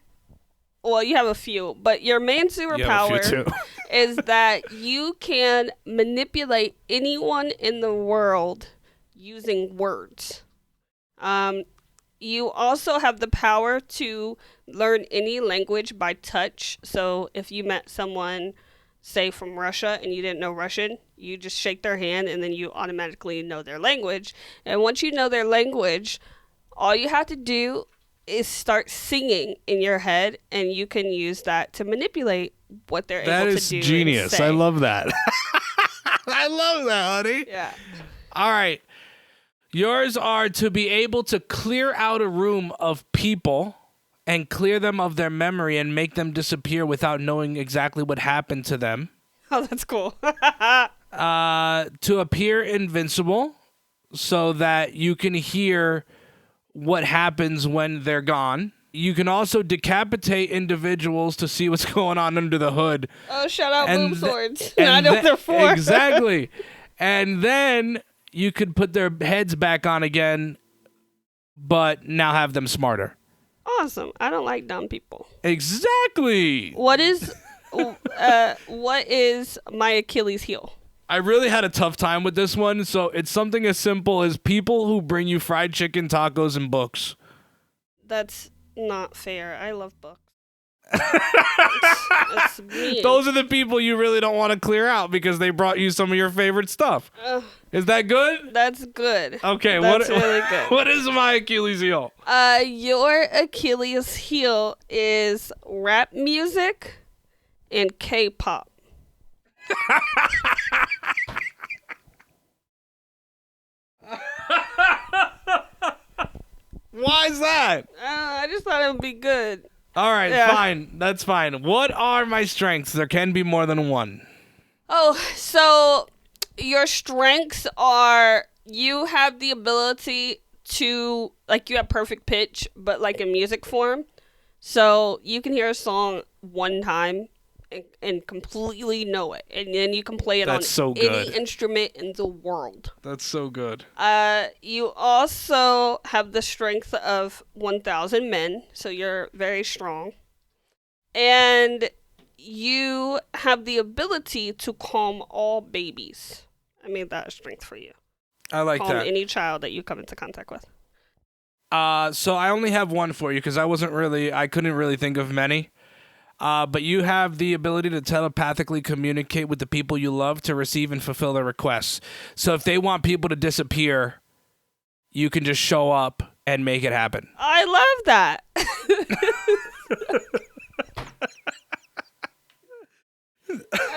well, you have a few, but your main superpower is that you can manipulate anyone in the world using words. You also have the power to learn any language by touch. So if you met someone, say from Russia, and you didn't know Russian, you just shake their hand and then you automatically know their language. And once you know their language, all you have to do is start singing in your head, and you can use that to manipulate what they're able to do. That is genius. I love that. I love that, honey. Yeah. All right. Yours are to be able to clear out a room of people and clear them of their memory and make them disappear without knowing exactly what happened to them. Oh, that's cool. To appear invincible so that you can hear what happens when they're gone. You can also decapitate individuals to see what's going on under the hood. Oh, shout out boom swords. I know what they're for. Exactly. And then you could put their heads back on again, but now have them smarter. Awesome. I don't like dumb people. Exactly. What is my Achilles heel? I really had a tough time with this one, so it's something as simple as people who bring you fried chicken, tacos, and books. That's not fair. I love books. it's mean. Those are the people you really don't want to clear out because they brought you some of your favorite stuff. Is that good? That's good. Okay, that's really good. What is my Achilles heel? Your Achilles heel is rap music and K-pop. Why is that? I just thought it would be good. All right, fine. That's fine. What are my strengths? There can be more than one. Oh, so your strengths are you have the ability to, like, you have perfect pitch, but like in music form. So you can hear a song one time and completely know it. And then you can play it on any instrument in the world. That's so good. You also have the strength of 1,000 men, so you're very strong. And you have the ability to calm all babies. I made that a strength for you. I like that. Calm any child that you come into contact with. So I only have one for you because I couldn't really think of many. But you have the ability to telepathically communicate with the people you love to receive and fulfill their requests. So if they want people to disappear, you can just show up and make it happen. I love that.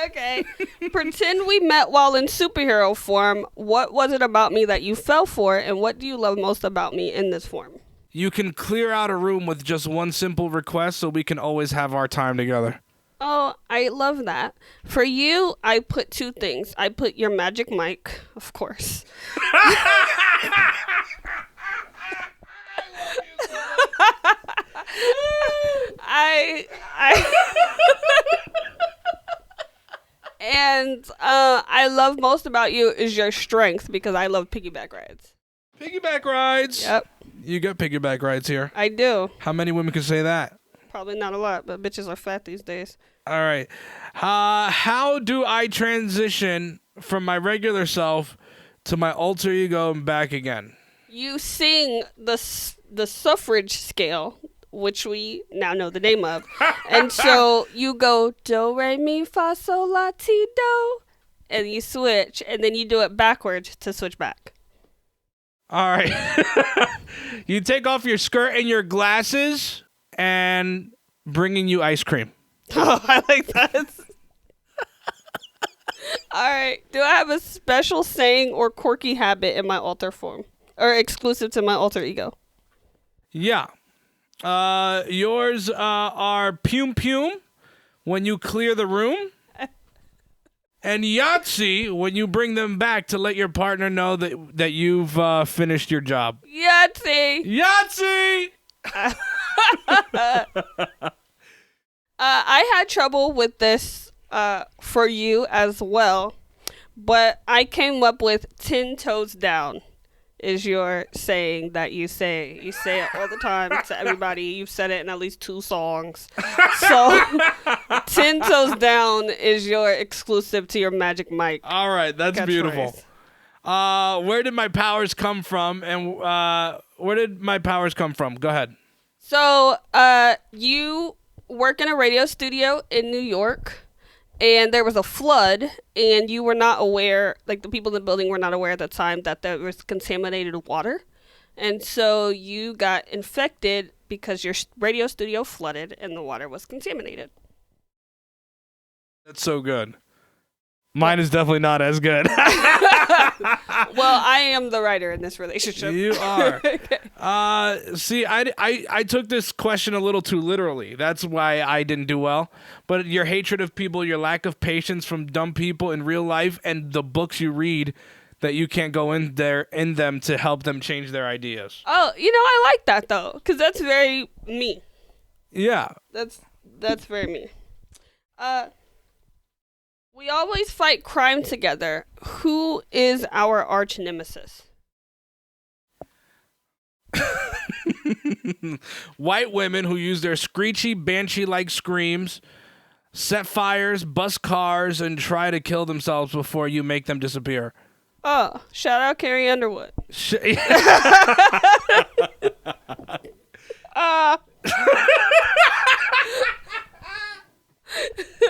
Okay. Pretend we met while in superhero form. What was it about me that you fell for, and what do you love most about me in this form? You can clear out a room with just one simple request so we can always have our time together. Oh, I love that. For you, I put two things. I put your magic mic, of course. And I love most about you is your strength because I love piggyback rides. Piggyback rides? Yep. You got piggyback rides here. I do. How many women can say that? Probably not a lot, but bitches are fat these days. All right. How do I transition from my regular self to my alter ego and back again? You sing the suffrage scale, which we now know the name of. And so you go do, re, mi, fa, sol, la, ti, do. And you switch, and then you do it backwards to switch back. All right. You take off your skirt and your glasses and bringing you ice cream. Oh, I like that. All right. Do I have a special saying or quirky habit in my alter form? Or exclusive to my alter ego? Yeah. Yours are Pum Pum when you clear the room, and Yahtzee when you bring them back to let your partner know that you've finished your job. Yahtzee! Yahtzee! I had trouble with this for you as well, but I came up with 10 toes down is your saying that you say. You say it all the time to everybody. You've said it in at least 2 songs. So 10 toes down is your exclusive to your Magic Mike. All right, that's beautiful. Where did my powers come from? And where did my powers come from? Go ahead. So you work in a radio studio in New York, and there was a flood, and you were not aware, like the people in the building were not aware at the time that there was contaminated water. And so you got infected because your radio studio flooded and the water was contaminated. That's so good. Mine is definitely not as good. Well, I am the writer in this relationship. You are. See, I took this question a little too literally. That's why I didn't do well. But your hatred of people, your lack of patience from dumb people in real life, and the books you read that you can't go in them to help them change their ideas. Oh, I like that though, because that's very me. Yeah. That's very me. We always fight crime together. Who is our arch nemesis? White women who use their screechy, banshee-like screams, set fires, bust cars, and try to kill themselves before you make them disappear. Oh, shout out Carrie Underwood.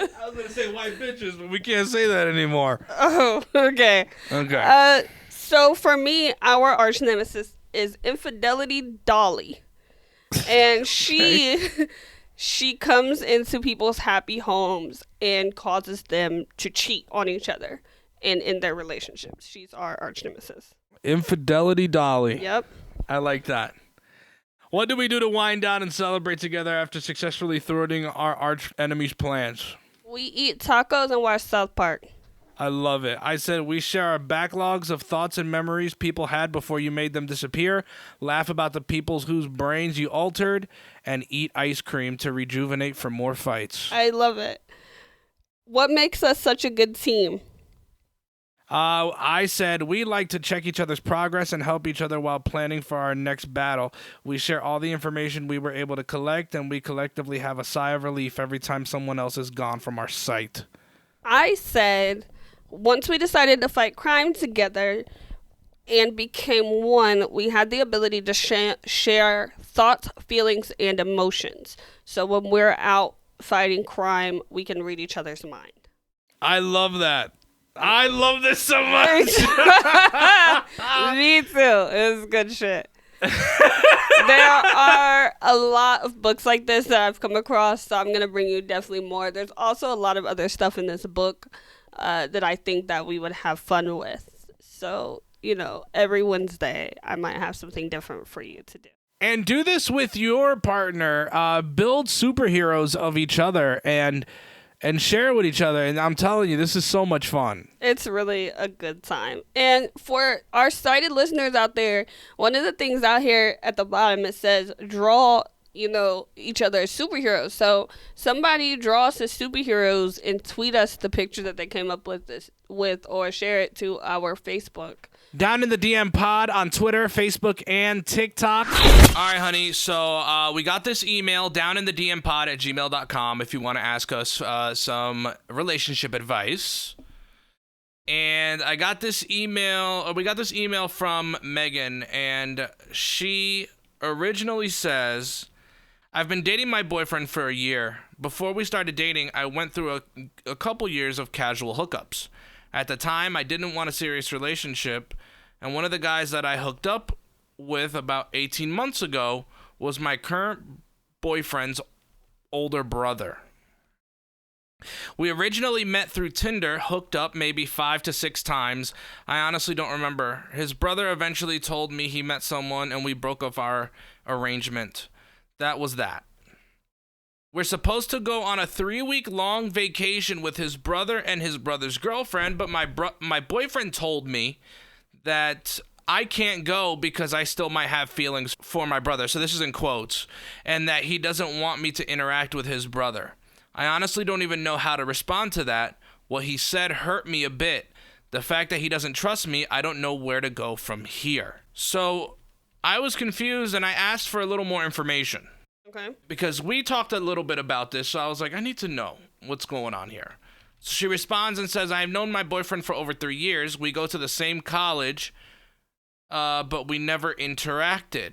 I was going to say white bitches, but we can't say that anymore. Oh, okay. Okay. So for me, our arch nemesis is Infidelity Dolly. And she comes into people's happy homes and causes them to cheat on each other and in their relationships. She's our arch nemesis. Infidelity Dolly. Yep. I like that. What do we do to wind down and celebrate together after successfully thwarting our arch enemy's plans? We eat tacos and watch South Park. I love it. I said we share our backlogs of thoughts and memories people had before you made them disappear, laugh about the peoples whose brains you altered, and eat ice cream to rejuvenate for more fights. I love it. What makes us such a good team? I said we like to check each other's progress and help each other while planning for our next battle. We share all the information we were able to collect, and we collectively have a sigh of relief every time someone else is gone from our sight. I said once we decided to fight crime together and became one, we had the ability to share thoughts, feelings, and emotions. So when we're out fighting crime, we can read each other's mind. I love that. I love this so much. Me too. It was good shit. There are a lot of books like this that I've come across, so I'm going to bring you definitely more. There's also a lot of other stuff in this book that I think that we would have fun with. So, every Wednesday, I might have something different for you to do. And do this with your partner. Build superheroes of each other and share with each other. And I'm telling you, this is so much fun. It's really a good time. And for our sighted listeners out there, one of the things out here at the bottom, it says draw, each other as superheroes. So somebody draw us as superheroes and tweet us the picture that they came up with or share it to our Facebook. Down in the DM pod on Twitter, Facebook, and TikTok. All right, honey. So we got this email down in the DM pod at gmail.com if you want to ask us some relationship advice. And we got this email from Megan, and she originally says, I've been dating my boyfriend for a year. Before we started dating, I went through a couple years of casual hookups. At the time, I didn't want a serious relationship, and one of the guys that I hooked up with about 18 months ago was my current boyfriend's older brother. We originally met through Tinder, hooked up maybe 5 to 6 times. I honestly don't remember. His brother eventually told me he met someone, and we broke off our arrangement. That was that. We're supposed to go on a 3-week-long vacation with his brother and his brother's girlfriend, but my boyfriend told me that I can't go because I still might have feelings for my brother. So this is in quotes. And that he doesn't want me to interact with his brother. I honestly don't even know how to respond to that. What he said hurt me a bit. The fact that he doesn't trust me, I don't know where to go from here. So I was confused and I asked for a little more information. Okay. Because we talked a little bit about this, so I was like, I need to know what's going on here. So she responds and says, I've known my boyfriend for over 3 years. We go to the same college, but we never interacted.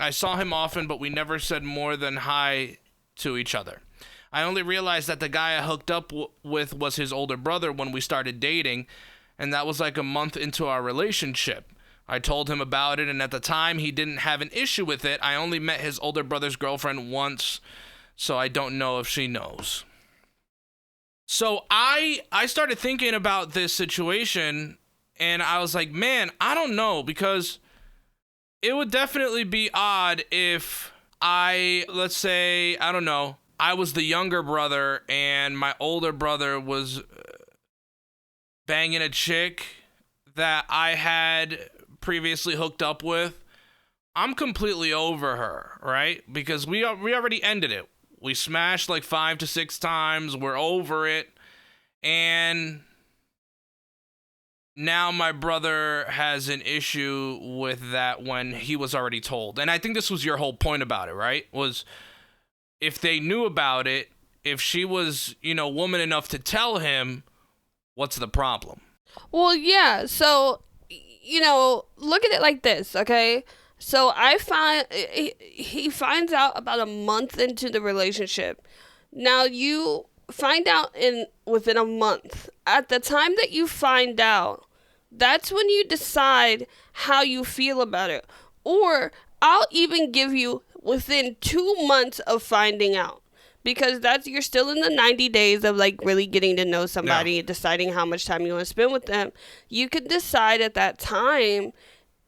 I saw him often, but we never said more than hi to each other. I only realized that the guy I hooked up with was his older brother when we started dating, and that was like a month into our relationship. I told him about it, and at the time, he didn't have an issue with it. I only met his older brother's girlfriend once, so I don't know if she knows. So I started thinking about this situation, and I was like, man, I don't know, because it would definitely be odd if let's say, I don't know, I was the younger brother, and my older brother was banging a chick that I had previously hooked up with. I'm completely over her, right? Because we already ended it. We smashed like 5 to 6 times. We're over it. And now my brother has an issue with that when he was already told. And I think this was your whole point about it, right? Was if they knew about it, if she was, woman enough to tell him, what's the problem? Well, yeah. So, look at it like this, okay? So he finds out about a month into the relationship. Now you find out within a month. At the time that you find out, that's when you decide how you feel about it. Or I'll even give you within 2 months of finding out. Because you're still in the 90 days of like really getting to know somebody, deciding how much time you want to spend with them. You can decide at that time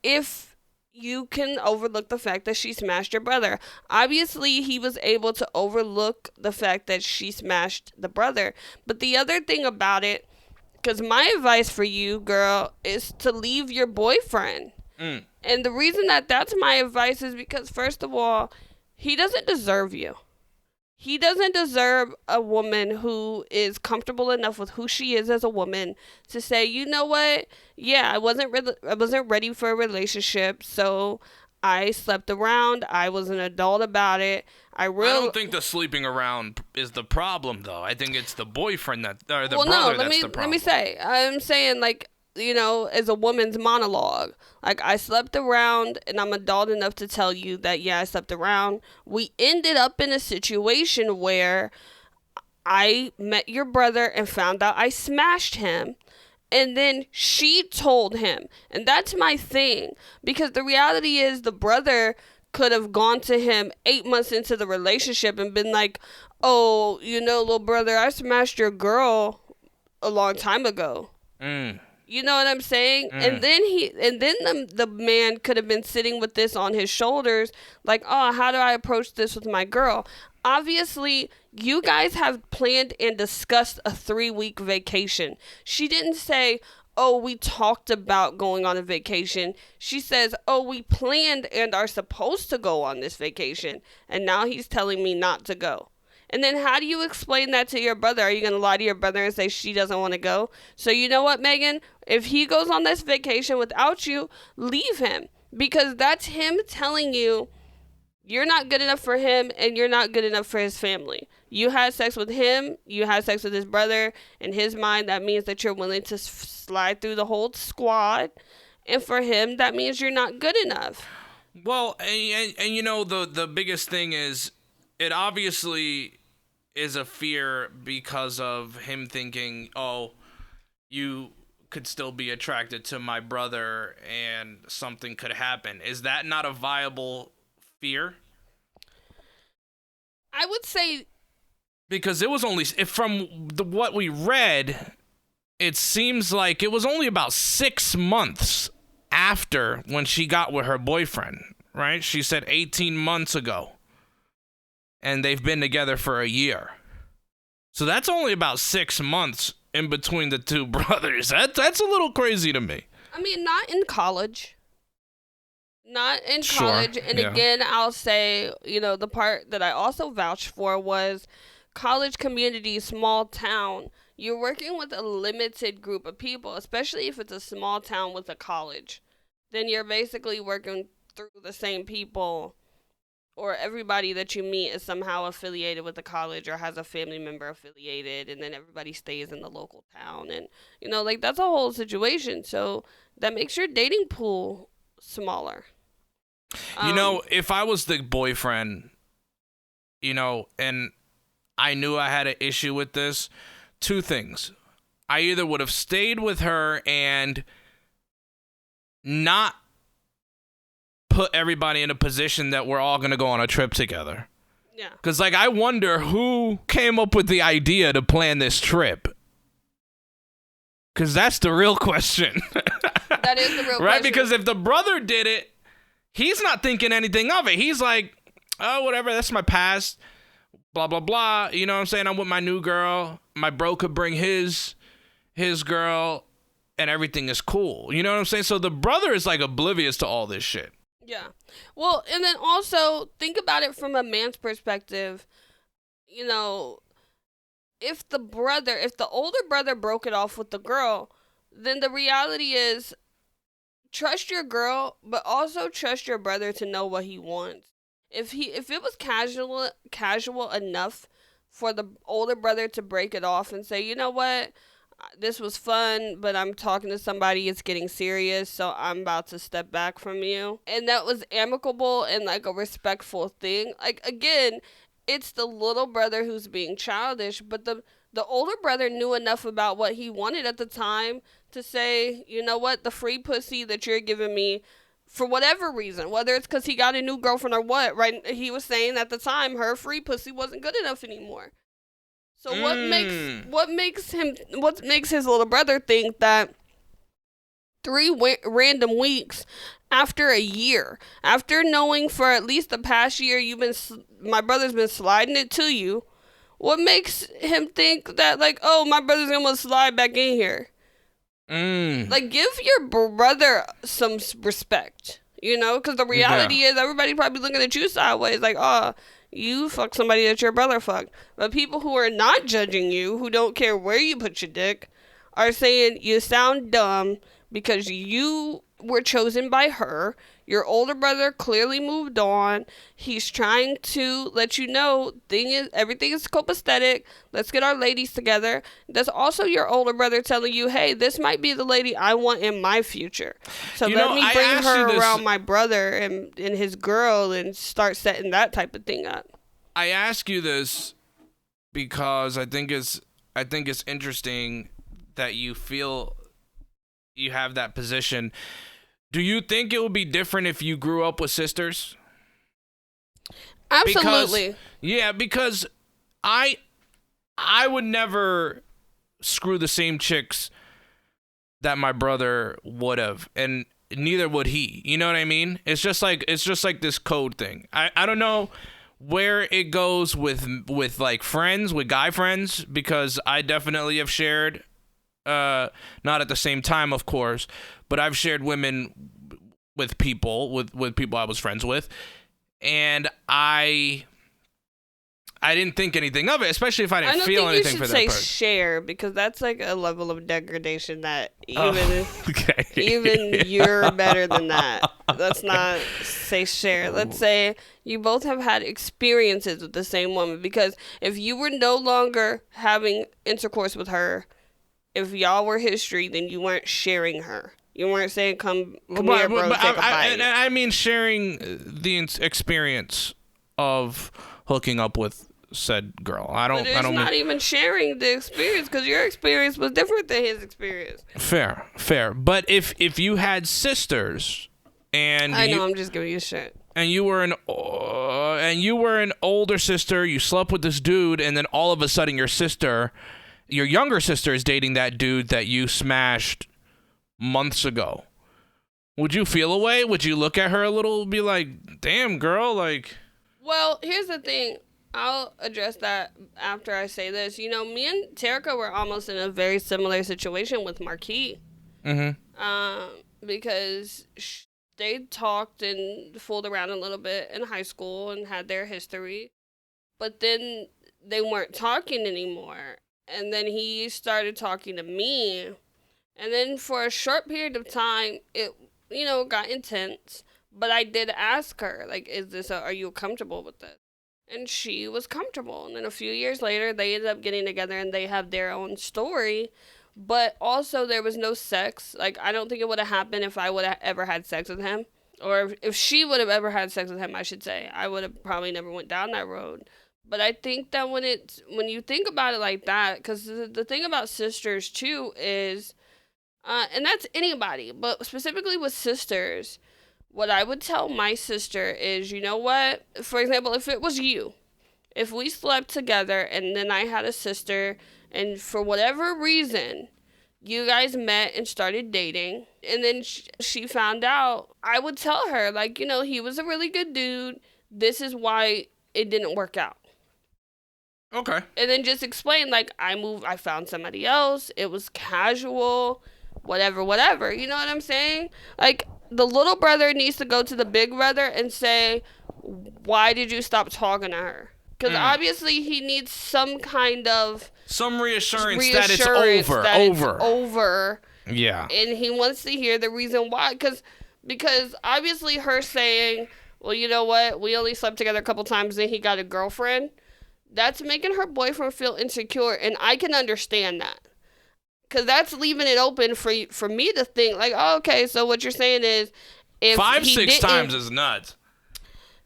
if you can overlook the fact that she smashed your brother. Obviously, he was able to overlook the fact that she smashed the brother. But the other thing about it, because my advice for you, girl, is to leave your boyfriend. And the reason that's my advice is because, first of all, he doesn't deserve you. He doesn't deserve a woman who is comfortable enough with who she is as a woman to say, you know what? Yeah, I wasn't ready for a relationship, so I slept around. I was an adult about it. I don't think the sleeping around is the problem, though. I think it's the boyfriend that's the problem. Let me say. I'm saying, like, as a woman's monologue. Like, I slept around, and I'm adult enough to tell you that, yeah, I slept around. We ended up in a situation where I met your brother and found out I smashed him. And then she told him. And that's my thing. Because the reality is the brother could have gone to him 8 months into the relationship and been like, oh, little brother, I smashed your girl a long time ago. You know what I'm saying? And then the man could have been sitting with this on his shoulders, like, oh, how do I approach this with my girl? Obviously, you guys have planned and discussed a 3-week vacation. She didn't say, oh, we talked about going on a vacation. She says, oh, we planned and are supposed to go on this vacation, and now he's telling me not to go. And then how do you explain that to your brother? Are you going to lie to your brother and say she doesn't want to go? So you know what, Megan? If he goes on this vacation without you, leave him. Because that's him telling you you're not good enough for him and you're not good enough for his family. You had sex with him. You had sex with his brother. In his mind, that means that you're willing to slide through the whole squad. And for him, that means you're not good enough. Well, and the biggest thing is, it obviously is a fear because of him thinking, oh, you could still be attracted to my brother and something could happen. Is that not a viable fear? I would say... Because it was only... what we read, it seems like it was only about 6 months after when she got with her boyfriend, right? She said 18 months ago. and they've been together for a year. So that's only about 6 months in between the two brothers. That's a little crazy to me. I mean, not in college. Not in Sure, college. And yeah. again, I'll say, the part that I also vouched for was college community, small town. You're working with a limited group of people, especially if it's a small town with a college. Then you're basically working through the same people, or everybody that you meet is somehow affiliated with the college or has a family member affiliated, and then everybody stays in the local town. And, that's a whole situation. So that makes your dating pool smaller. If I was the boyfriend, and I knew I had an issue with this, two things. I either would have stayed with her and not put everybody in a position that we're all going to go on a trip together. Yeah. Because, I wonder who came up with the idea to plan this trip. Because that's the real question. That is the real question. Right? Because if the brother did it, he's not thinking anything of it. He's like, oh, whatever, that's my past. Blah, blah, blah. You know what I'm saying? I'm with my new girl. My bro could bring his girl, and everything is cool. You know what I'm saying? So the brother is, oblivious to all this shit. Yeah. Well, and then also think about it from a man's perspective. If the older brother broke it off with the girl, then the reality is trust your girl, but also trust your brother to know what he wants. If it was casual enough for the older brother to break it off and say, you know what, this was fun, but I'm talking to somebody, it's getting serious, so I'm about to step back from you. And that was amicable and a respectful thing. Again, it's the little brother who's being childish, but the older brother knew enough about what he wanted at the time to say, you know what, the free pussy that you're giving me, for whatever reason, whether it's because he got a new girlfriend or what, right? He was saying at the time her free pussy wasn't good enough anymore. So what makes his little brother think that 3 random weeks after a year, after knowing for at least the past year my brother's been sliding it to you, what makes him think that oh, my brother's gonna slide back in here? Give your brother some respect, because the reality is everybody probably looking at you sideways oh, you fuck somebody that your brother fucked. But people who are not judging you, who don't care where you put your dick, are saying you sound dumb because you were chosen by her. Your older brother clearly moved on. He's trying to let you know everything is copacetic. Let's get our ladies together. That's also your older brother telling you, hey, this might be the lady I want in my future. So let me bring her around my brother and his girl and start setting that type of thing up. I ask you this because I think it's interesting that you feel you have that position. Do you think it would be different if you grew up with sisters? Absolutely. Because I would never screw the same chicks that my brother would have, and neither would he. You know what I mean? It's just like this code thing. I don't know where it goes with friends, with guy friends, because I definitely have shared, not at the same time, of course, but I've shared women with people I was friends with, and I didn't think anything of it, especially if I didn't feel anything for that person. I don't think you should say share, because that's a level of degradation that even you're better than that. Let's not say share. Let's say you both have had experiences with the same woman, because if you were no longer having intercourse with her, if y'all were history, then you weren't sharing her. You weren't saying, come here, bro, take a bite. I mean sharing the experience of hooking up with said girl. But it's not even sharing the experience, because your experience was different than his experience. Fair. But if you had sisters, and I'm just giving you shit. And you were an older sister, you slept with this dude, and then all of a sudden your younger sister is dating that dude that you smashed months ago. Would you feel a way? Would you look at her a little, be like, damn, girl, like... Well, here's the thing. I'll address that after I say this. You know, me and Terica were almost in a very similar situation with Marquis. Because they talked and fooled around a little bit in high school and had their history. But then they weren't talking anymore. And then he started talking to me. And then for a short period of time, it, got intense. But I did ask her, like, are you comfortable with this? And she was comfortable. And then a few years later, they ended up getting together and they have their own story. But also, there was no sex. Like, I don't think it would have happened if I would have ever had sex with him. Or if she would have ever had sex with him, I should say. I would have probably never went down that road. But I think that when you think about it like that, because the thing about sisters, too, is, and that's anybody, but specifically with sisters, what I would tell my sister is, you know what? For example, if it was you, if we slept together and then I had a sister and for whatever reason, you guys met and started dating, and then she found out, I would tell her, like, he was a really good dude. This is why it didn't work out. Okay. And then just explain, like, I found somebody else. It was casual, whatever. You know what I'm saying? Like, the little brother needs to go to the big brother and say, why did you stop talking to her? Because obviously he needs some kind of... Some reassurance that it's over. Yeah. And he wants to hear the reason why. Because obviously her saying, well, you know what? We only slept together a couple times and he got a girlfriend. That's making her boyfriend feel insecure. And I can understand that. Because that's leaving it open for me to think, like, oh, okay, so what you're saying is... if 5-6 times is nuts.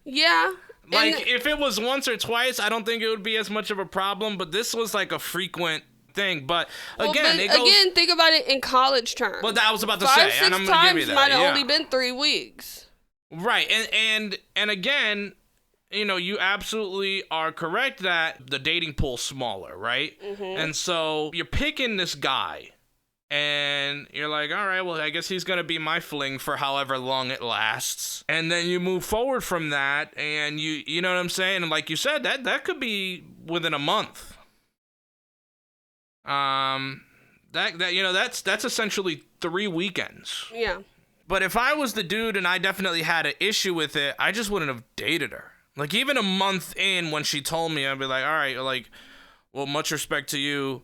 Yeah. Like, if it was once or twice, I don't think it would be as much of a problem, but this was, like, a frequent thing. But, again, think about it in college terms. Well, I was about to say, and I'm going to give you that. 5-6 times might have only been 3 weeks. Right, and again... you absolutely are correct that the dating pool's smaller, right? Mm-hmm. And so you're picking this guy, and you're like, all right, well, I guess he's going to be my fling for however long it lasts. And then you move forward from that, and you know what I'm saying? And like you said, that could be within a month. That's essentially 3 weekends. Yeah. But if I was the dude and I definitely had an issue with it, I just wouldn't have dated her. Like, even a month in when she told me, I'd be like, all right, like, well, much respect to you.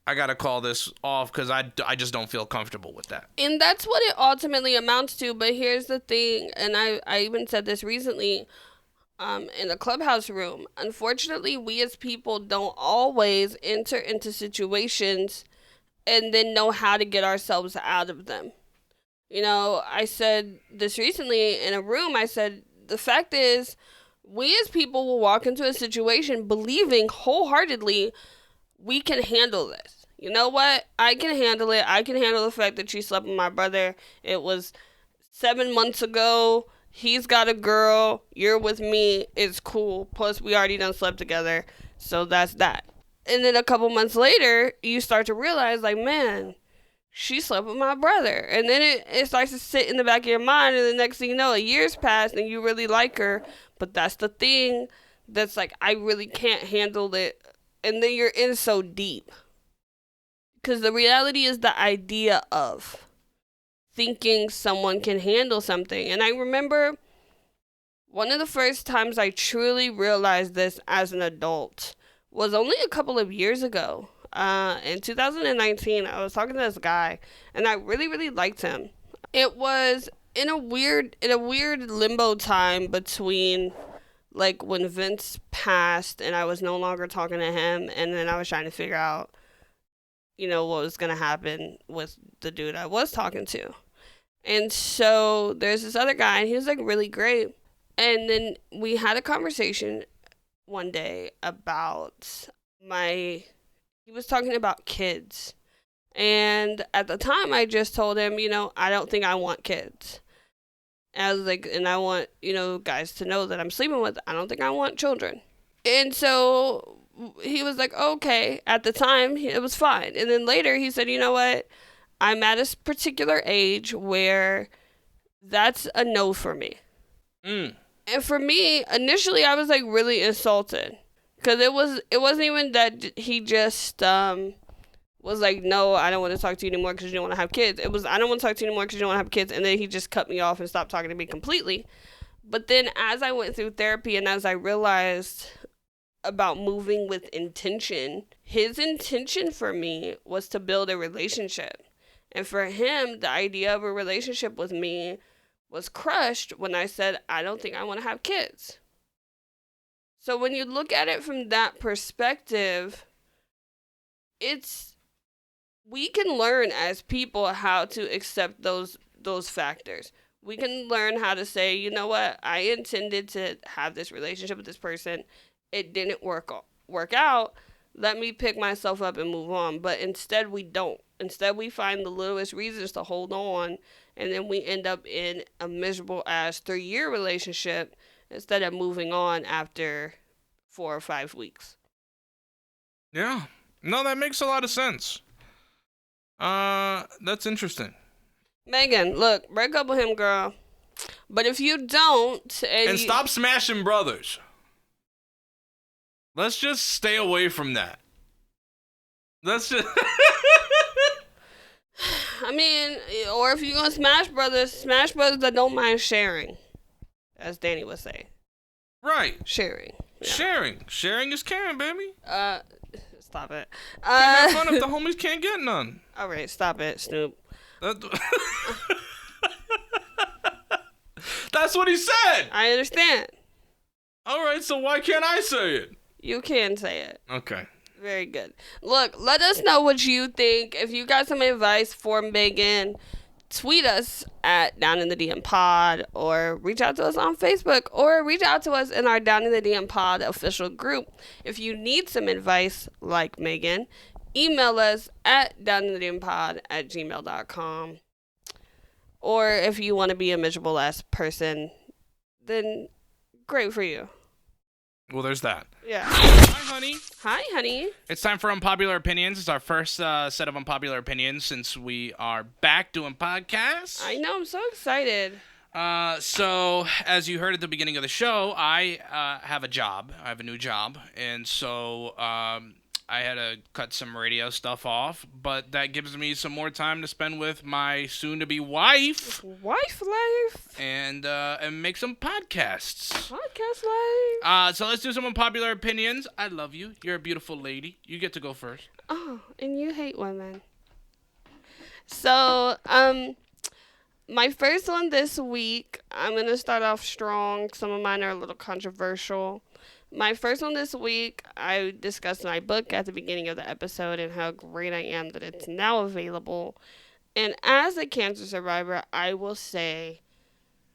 I got to call this off because I just don't feel comfortable with that. And that's what it ultimately amounts to. But here's the thing, and I even said this recently in a clubhouse room. Unfortunately, we as people don't always enter into situations and then know how to get ourselves out of them. I said this recently in a room. I said, the fact is, we as people will walk into a situation believing wholeheartedly we can handle this. You know what? I can handle it. I can handle the fact that she slept with my brother. It was 7 months ago. He's got a girl. You're with me. It's cool. Plus, we already done slept together. So that's that. And then a couple months later, you start to realize, like, man, she slept with my brother. And then it starts to sit in the back of your mind. And the next thing you know, a year's passed and you really like her. But that's the thing that's like, I really can't handle it. And then you're in so deep. Because the reality is the idea of thinking someone can handle something. And I remember one of the first times I truly realized this as an adult was only a couple of years ago. In 2019, I was talking to this guy, and I really, really liked him. It was in a weird limbo time between, like, when Vince passed and I was no longer talking to him, and then I was trying to figure out, what was going to happen with the dude I was talking to. And so there's this other guy, and he was, like, really great. And then we had a conversation one day about he was talking about kids. And at the time, I just told him, I don't think I want kids. And I was like, and I want, guys to know that I'm sleeping with. I don't think I want children. And so he was like, okay. At the time, it was fine. And then later, he said, you know what? I'm at a particular age where that's a no for me. And for me, initially, I was, like, really insulted. Because it wasn't even that he just was like, no, I don't want to talk to you anymore because you don't want to have kids. It was, I don't want to talk to you anymore because you don't want to have kids. And then he just cut me off and stopped talking to me completely. But then as I went through therapy and as I realized about moving with intention, his intention for me was to build a relationship. And for him, the idea of a relationship with me was crushed when I said, I don't think I want to have kids. So when you look at it from that perspective, we can learn as people how to accept those factors. We can learn how to say, you know what, I intended to have this relationship with this person. It didn't work out. Let me pick myself up and move on. But instead we don't. Instead we find the littlest reasons to hold on, and then we end up in a miserable ass 3-year relationship instead of moving on after 4 or 5 weeks. Yeah. No, that makes a lot of sense. That's interesting. Megan, look, break up with him, girl. But if you don't... And stop smashing brothers. Let's just stay away from that. Let's just... I mean, or if you're going to smash brothers that don't mind sharing. As Danny would say. Right. Sharing. Yeah. Sharing is caring, baby. Stop it. Can't have fun if the homies can't get none. All right, stop it, Snoop. That's what he said. I understand. All right, so why can't I say it? You can say it. Okay. Very good. Look, let us know what you think. If you got some advice for Megan, tweet us at Down in the DM Pod, or reach out to us on Facebook, or reach out to us in our Down in the DM Pod official group. If you need some advice like Megan, email us at downinthedmpod@gmail.com. Or if you want to be a miserable ass person, then great for you. Well, there's that. Yeah. Hi, honey. Hi, honey. It's time for Unpopular Opinions. It's our first set of Unpopular Opinions since we are back doing podcasts. I know. I'm so excited. So, as you heard at the beginning of the show, I have a job. I have a new job. And so I had to cut some radio stuff off. But that gives me some more time to spend with my soon-to-be wife. Wife life. And make some podcasts. Podcast life. So let's do some unpopular opinions. I love you. You're a beautiful lady. You get to go first. Oh, and you hate women. So, my first one this week, I'm going to start off strong. Some of mine are a little controversial. My first one this week, I discussed my book at the beginning of the episode and how great I am that it's now available. And as a cancer survivor, I will say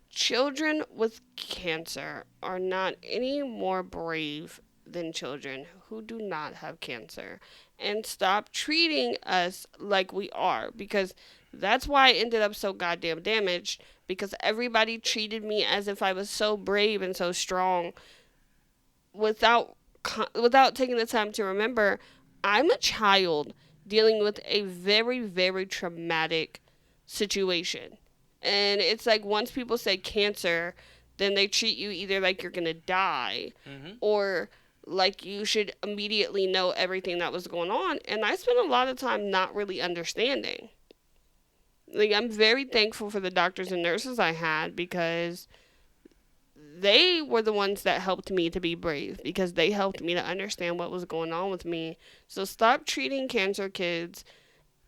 children with cancer are not any more brave than children who do not have cancer. And stop treating us like we are, because that's why I ended up so goddamn damaged, because everybody treated me as if I was so brave and so strong without taking the time to remember I'm a child dealing with a very, very traumatic situation. And it's like once people say cancer, then they treat you either like you're going to die or like you should immediately know everything that was going on. And I spent a lot of time not really understanding. Like, I'm very thankful for the doctors and nurses I had, because they were the ones that helped me to be brave, because they helped me to understand what was going on with me. So stop treating cancer kids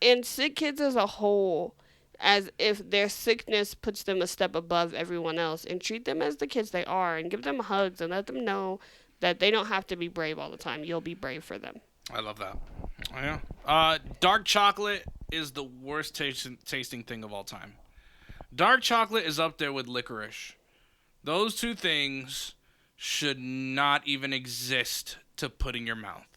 and sick kids as a whole as if their sickness puts them a step above everyone else, and treat them as the kids they are, and give them hugs and let them know that they don't have to be brave all the time. You'll be brave for them. I love that. Yeah. Dark chocolate is the worst tasting thing of all time. Dark chocolate is up there with licorice. Those two things should not even exist to put in your mouth.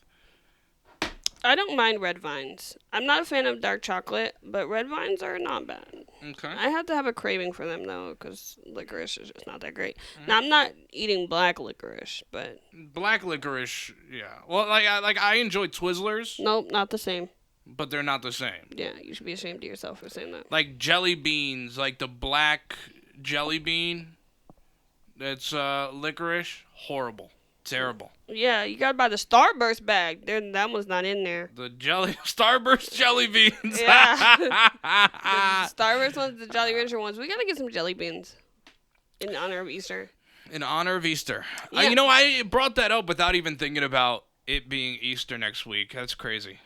I don't mind red vines. I'm not a fan of dark chocolate, but red vines are not bad. Okay. I have to have a craving for them, though, because licorice is just not that great. Now, I'm not eating black licorice, but... Black licorice, yeah. Well, I enjoy Twizzlers. Nope, not the same. But they're not the same. Yeah, you should be ashamed of yourself for saying that. Like jelly beans, like the black jelly bean that's licorice, horrible. Terrible. Yeah, you gotta buy the Starburst bag. That one's not in there. The Starburst jelly beans. Yeah. The Starburst ones, the Jolly Rancher ones. We gotta get some jelly beans in honor of Easter. In honor of Easter. Yeah. I brought that up without even thinking about it being Easter next week. That's crazy.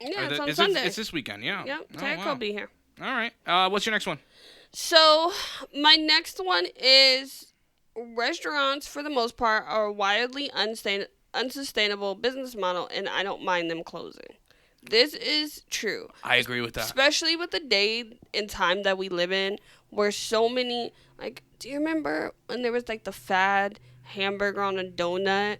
Yeah, it's on Sunday. It's this weekend, yeah. Yep, Tarek will be here. All right. What's your next one? So, my next one is restaurants, for the most part, are a wildly unsustainable business model, and I don't mind them closing. This is true. I agree with that. Especially with the day and time that we live in, where so many, like, do you remember when there was, like, the fad hamburger on a donut?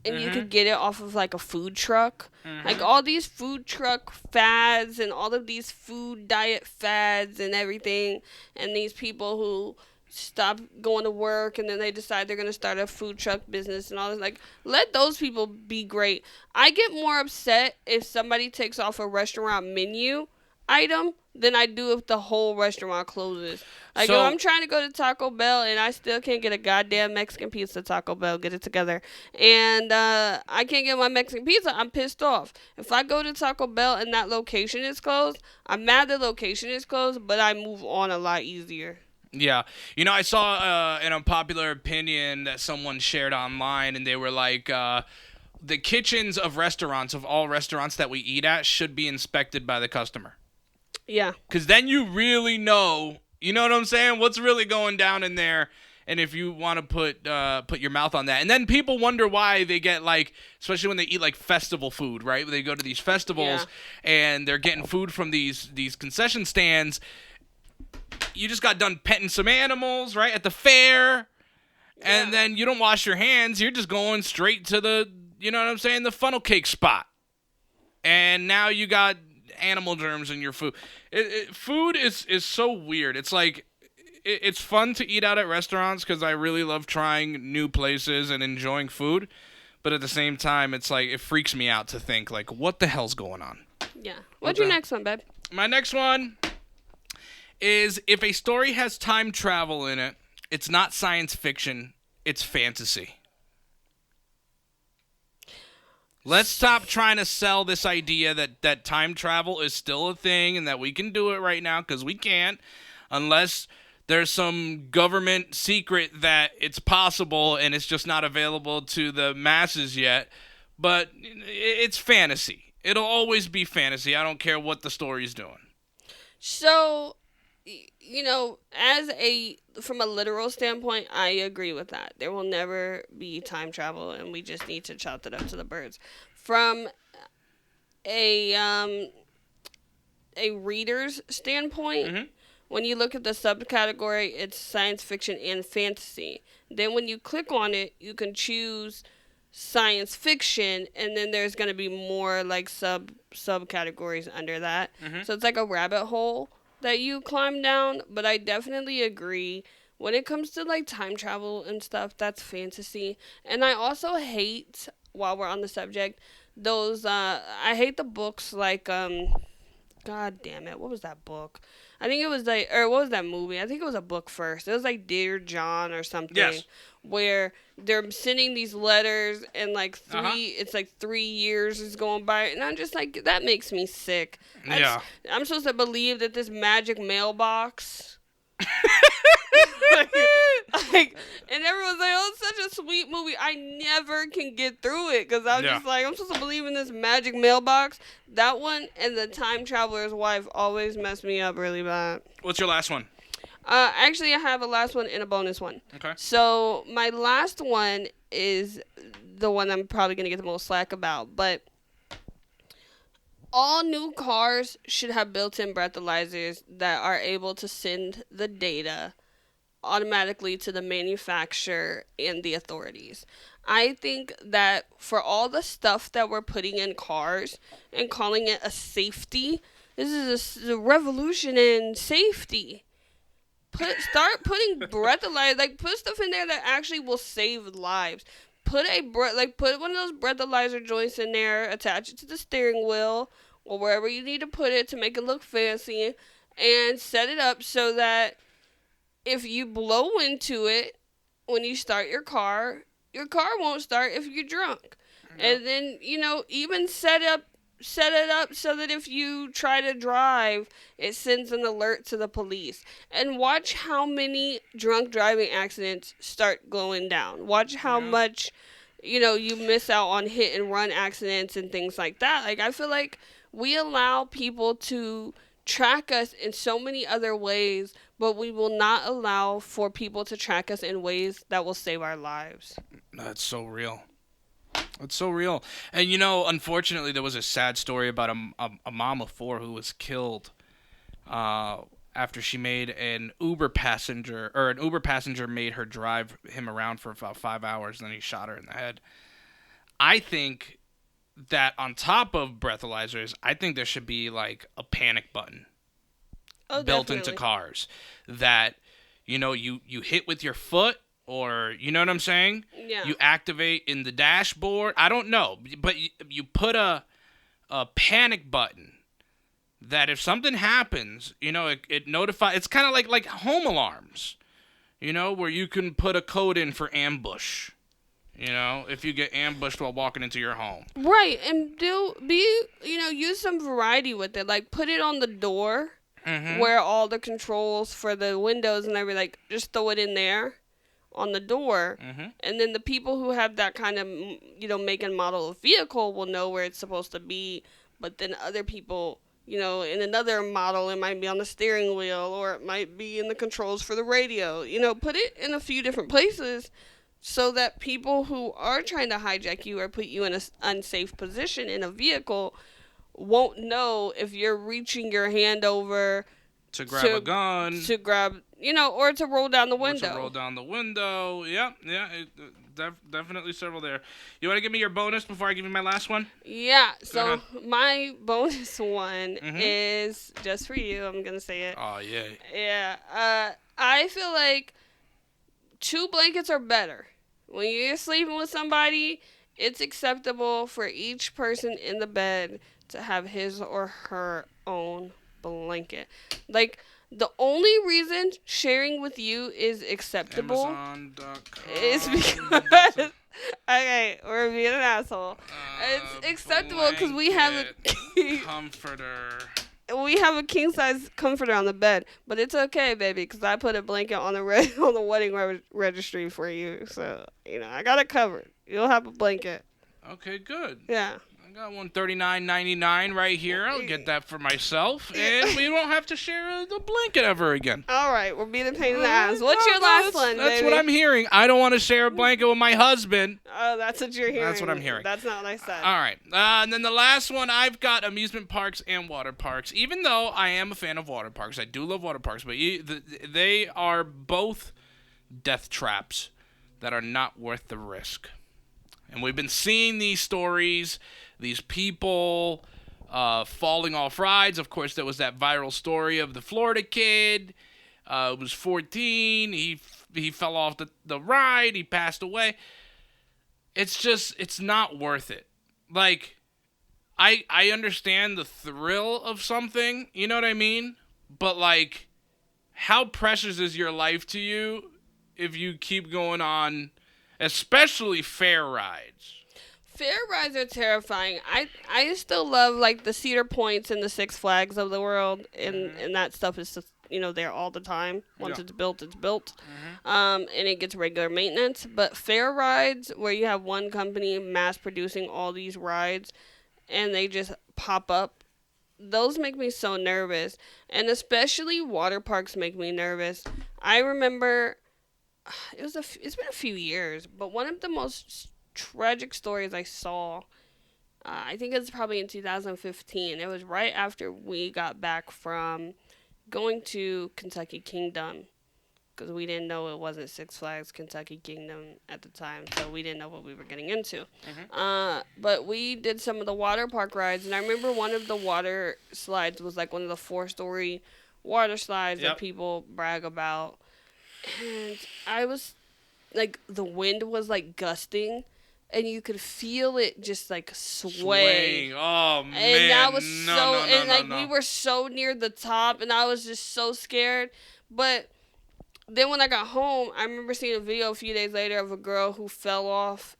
And you could get it off of, like, a food truck. Like, all these food truck fads and all of these food diet fads and everything. And these people who stop going to work and then they decide they're going to start a food truck business and all this. Like, let those people be great. I get more upset if somebody takes off a restaurant menu item than I do if the whole restaurant closes. Like, if I'm trying to go to Taco Bell and I still can't get a goddamn Mexican pizza, Taco Bell, get it together. And I can't get my Mexican pizza, I'm pissed off. If I go to Taco Bell and that location is closed, I'm mad the location is closed, but I move on a lot easier. Yeah. I saw an unpopular opinion that someone shared online, and they were like, the kitchens of restaurants, of all restaurants that we eat at, should be inspected by the customer. Yeah. Because then you really know, you know what I'm saying, what's really going down in there, and if you want to put your mouth on that. And then people wonder why they get, like, especially when they eat, like, festival food, right? They go to these festivals, and they're getting food from these concession stands. You just got done petting some animals, right, at the fair, and then you don't wash your hands. You're just going straight to the, you know what I'm saying, the funnel cake spot. And now you got animal germs in your food. Food is so weird. It's like, it's fun to eat out at restaurants because I really love trying new places and enjoying food. But at the same time, it's like, it freaks me out to think, like, what the hell's going on? Yeah. What's your next one, babe? My next one is, if a story has time travel in it, it's not science fiction, it's fantasy. Let's stop trying to sell this idea that time travel is still a thing and that we can do it right now, because we can't, unless there's some government secret that it's possible and it's just not available to the masses yet. But it's fantasy. It'll always be fantasy. I don't care what the story's doing. So, from a literal standpoint, I agree with that. There will never be time travel, and we just need to chalk it up to the birds. From a reader's standpoint, when you look at the subcategory, it's science fiction and fantasy. Then when you click on it, you can choose science fiction, and then there's going to be more like subcategories under that. So it's like a rabbit hole that you climb down. But I definitely agree, when it comes to like time travel and stuff, that's fantasy. And I also hate, while we're on the subject, those I hate the books like god damn it, what was that book? I think it was like, or what was that movie? I think it was a book first. It was like Dear John or something. Yes. Where they're sending these letters and like it's like 3 years is going by. And I'm just like, that makes me sick. Yeah. I'm supposed to believe that this magic mailbox. And everyone's like, oh, it's such a sweet movie. I never can get through it because I'm just like, I'm supposed to believe in this magic mailbox. That one and The Time Traveler's Wife always mess me up really bad. What's your last one? Actually, I have a last one and a bonus one. Okay. So my last one is the one I'm probably going to get the most slack about, but all new cars should have built-in breathalyzers that are able to send the data automatically to the manufacturer and the authorities. I think that for all the stuff that we're putting in cars and calling it a safety, this is a revolution in safety. Start putting breathalyzers, like put stuff in there that actually will save lives. Put one of those breathalyzer joints in there, attach it to the steering wheel or wherever you need to put it to make it look fancy, and set it up so that if you blow into it when you start your car, your car won't start if you're drunk. Yep. And then, even set it up so that if you try to drive, it sends an alert to the police. And watch how many drunk driving accidents start going down. Watch how much, you miss out on hit and run accidents and things like that. Like, I feel like we allow people to track us in so many other ways, but we will not allow for people to track us in ways that will save our lives. That's so real. It's so real. And, unfortunately, there was a sad story about a mom of 4 who was killed after she made an Uber passenger made her drive him around for about 5 hours, and then he shot her in the head. I think that on top of breathalyzers, I think there should be, like, a panic button built into cars that, you hit with your foot, or, you know what I'm saying? Yeah. You activate in the dashboard. I don't know. But you put a panic button that if something happens, it notifies. It's kind of like home alarms, where you can put a code in for ambush, if you get ambushed while walking into your home. Right. And use some variety with it. Like, put it on the door where all the controls for the windows and everything, like, just throw it in there on the door, and then the people who have that kind of, make and model of vehicle will know where it's supposed to be, but then other people, in another model, it might be on the steering wheel, or it might be in the controls for the radio, put it in a few different places so that people who are trying to hijack you or put you in an unsafe position in a vehicle won't know if you're reaching your hand over to grab a gun, to grab, or to roll down the window. Yeah, definitely several there. You want to give me your bonus before I give you my last one? Yeah, so my bonus one is just for you. I'm going to say it. Oh, yeah. Yeah. I feel like 2 blankets are better. When you're sleeping with somebody, it's acceptable for each person in the bed to have his or her own blanket. Like, the only reason sharing with you is acceptable is because okay, we're being an asshole. It's acceptable because we have a comforter. We have a king size comforter on the bed, but it's okay, baby, because I put a blanket on the wedding registry for you. So I got it covered. You'll have a blanket. Okay, good. Yeah. I got one $39.99 right here. I'll get that for myself, and we won't have to share the blanket ever again. All right, we're being a pain in the ass. What's your last one, That's what I'm hearing. I don't want to share a blanket with my husband. Oh, that's what you're hearing. That's what I'm hearing. That's not what I said. All right, and then the last one, I've got amusement parks and water parks. Even though I am a fan of water parks, I do love water parks, but they are both death traps that are not worth the risk. And we've been seeing these stories, these people falling off rides. Of course, there was that viral story of the Florida kid. It was 14. He fell off the ride. He passed away. It's not worth it. Like, I understand the thrill of something, you know what I mean? But, like, how precious is your life to you if you keep going on, especially fair rides? Fair rides are terrifying. I still love, like, the Cedar Points and the Six Flags of the world, and that stuff is just, there all the time. Once it's built, it's built. And it gets regular maintenance. But fair rides, where you have one company mass producing all these rides, and they just pop up, those make me so nervous. And especially water parks make me nervous. I remember, it's been a few years, but one of the most tragic stories I saw, I think it's probably in 2015. It was right after we got back from going to Kentucky Kingdom, because we didn't know it wasn't Six Flags Kentucky Kingdom at the time, so we didn't know what we were getting into. But we did some of the water park rides, and I remember one of the water slides was like one of the 4-story water slides that people brag about, and I was like, the wind was like gusting, and you could feel it just like sway. Oh man! And that was we were so near the top, and I was just so scared. But then when I got home, I remember seeing a video a few days later of a girl who fell off,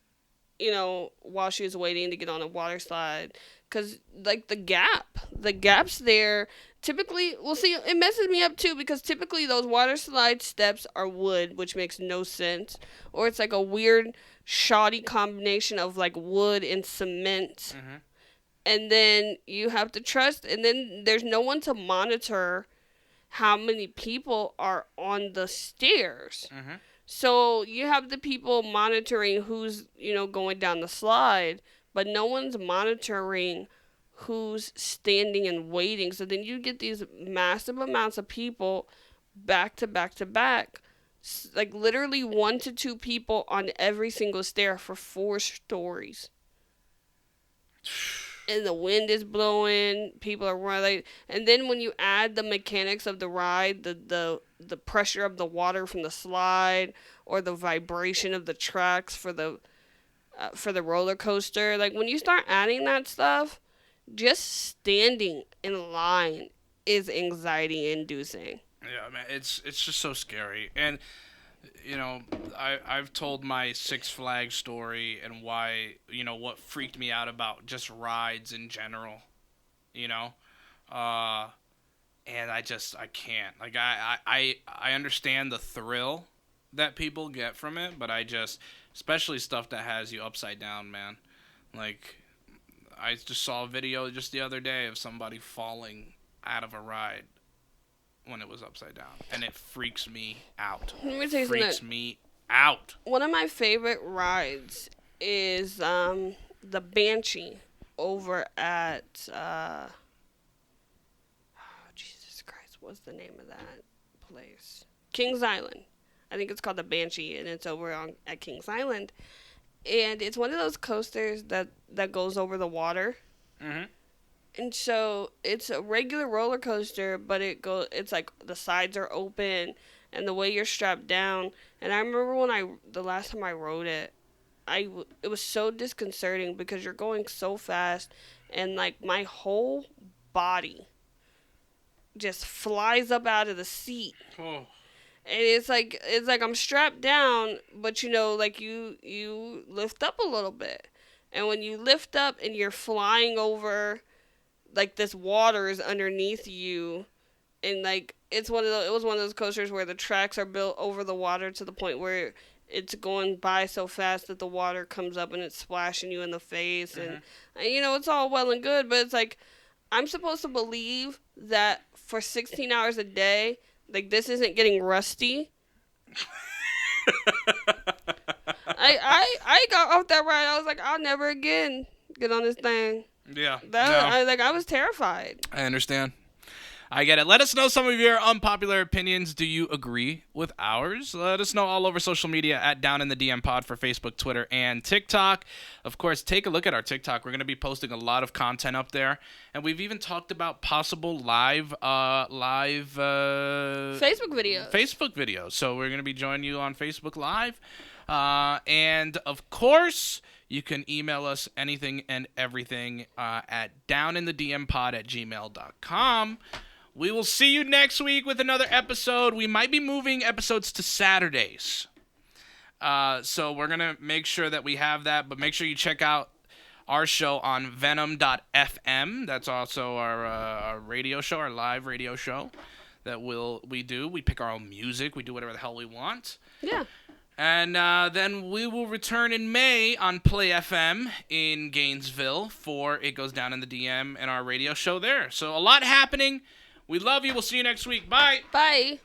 while she was waiting to get on a water slide. Because, like, the gaps there, typically, well, see, it messes me up, too, because typically those water slide steps are wood, which makes no sense. Or it's, like, a weird, shoddy combination of, like, wood and cement. Mm-hmm. And then you have to trust, and then there's no one to monitor how many people are on the stairs. Mm-hmm. So you have the people monitoring who's, going down the slide, but no one's monitoring who's standing and waiting. So then you get these massive amounts of people back to back to back, like literally 1 to 2 people on every single stair for 4 stories. And the wind is blowing, people are running, and then when you add the mechanics of the ride, the pressure of the water from the slide, or the vibration of the tracks for the roller coaster, like when you start adding that stuff, just standing in line is anxiety inducing. Yeah, man, it's just so scary. And I've told my Six Flags story and why, what freaked me out about just rides in general, and I can't. Like, I understand the thrill that people get from it, but especially stuff that has you upside down, man. Like, I just saw a video just the other day of somebody falling out of a ride when it was upside down, and it freaks me out. Let me tell you freaks me out. One of my favorite rides is the Banshee over at Jesus Christ, what's the name of that place? Kings Island. I think it's called the Banshee, and it's over at Kings Island, and it's one of those coasters that goes over the water. Mm-hmm. And so it's a regular roller coaster, but it's like the sides are open and the way you're strapped down. And I remember the last time I rode it, it was so disconcerting because you're going so fast and like my whole body just flies up out of the seat. Oh. And it's like I'm strapped down, but like you lift up a little bit. And when you lift up and you're flying over, like this water is underneath you, and like it was one of those coasters where the tracks are built over the water to the point where it's going by so fast that the water comes up and it's splashing you in the face. Mm-hmm. and it's all well and good, but it's like I'm supposed to believe that for 16 hours a day, like this isn't getting rusty. I got off that ride. I was like, I'll never again get on this thing. Yeah. I was terrified. I understand. I get it. Let us know some of your unpopular opinions. Do you agree with ours? Let us know all over social media at Down in the DM Pod for Facebook, Twitter, and TikTok. Of course, take a look at our TikTok. We're going to be posting a lot of content up there. And we've even talked about possible live Facebook videos. So we're going to be joining you on Facebook Live. And of course, you can email us anything and everything at downinthedmpod@gmail.com. We will see you next week with another episode. We might be moving episodes to Saturdays. So we're going to make sure that we have that. But make sure you check out our show on venom.fm. That's also our radio show, our live radio show that we do. We pick our own music. We do whatever the hell we want. Yeah. And then we will return in May on Play FM in Gainesville for It Goes Down in the DM and our radio show there. So a lot happening. We love you. We'll see you next week. Bye. Bye.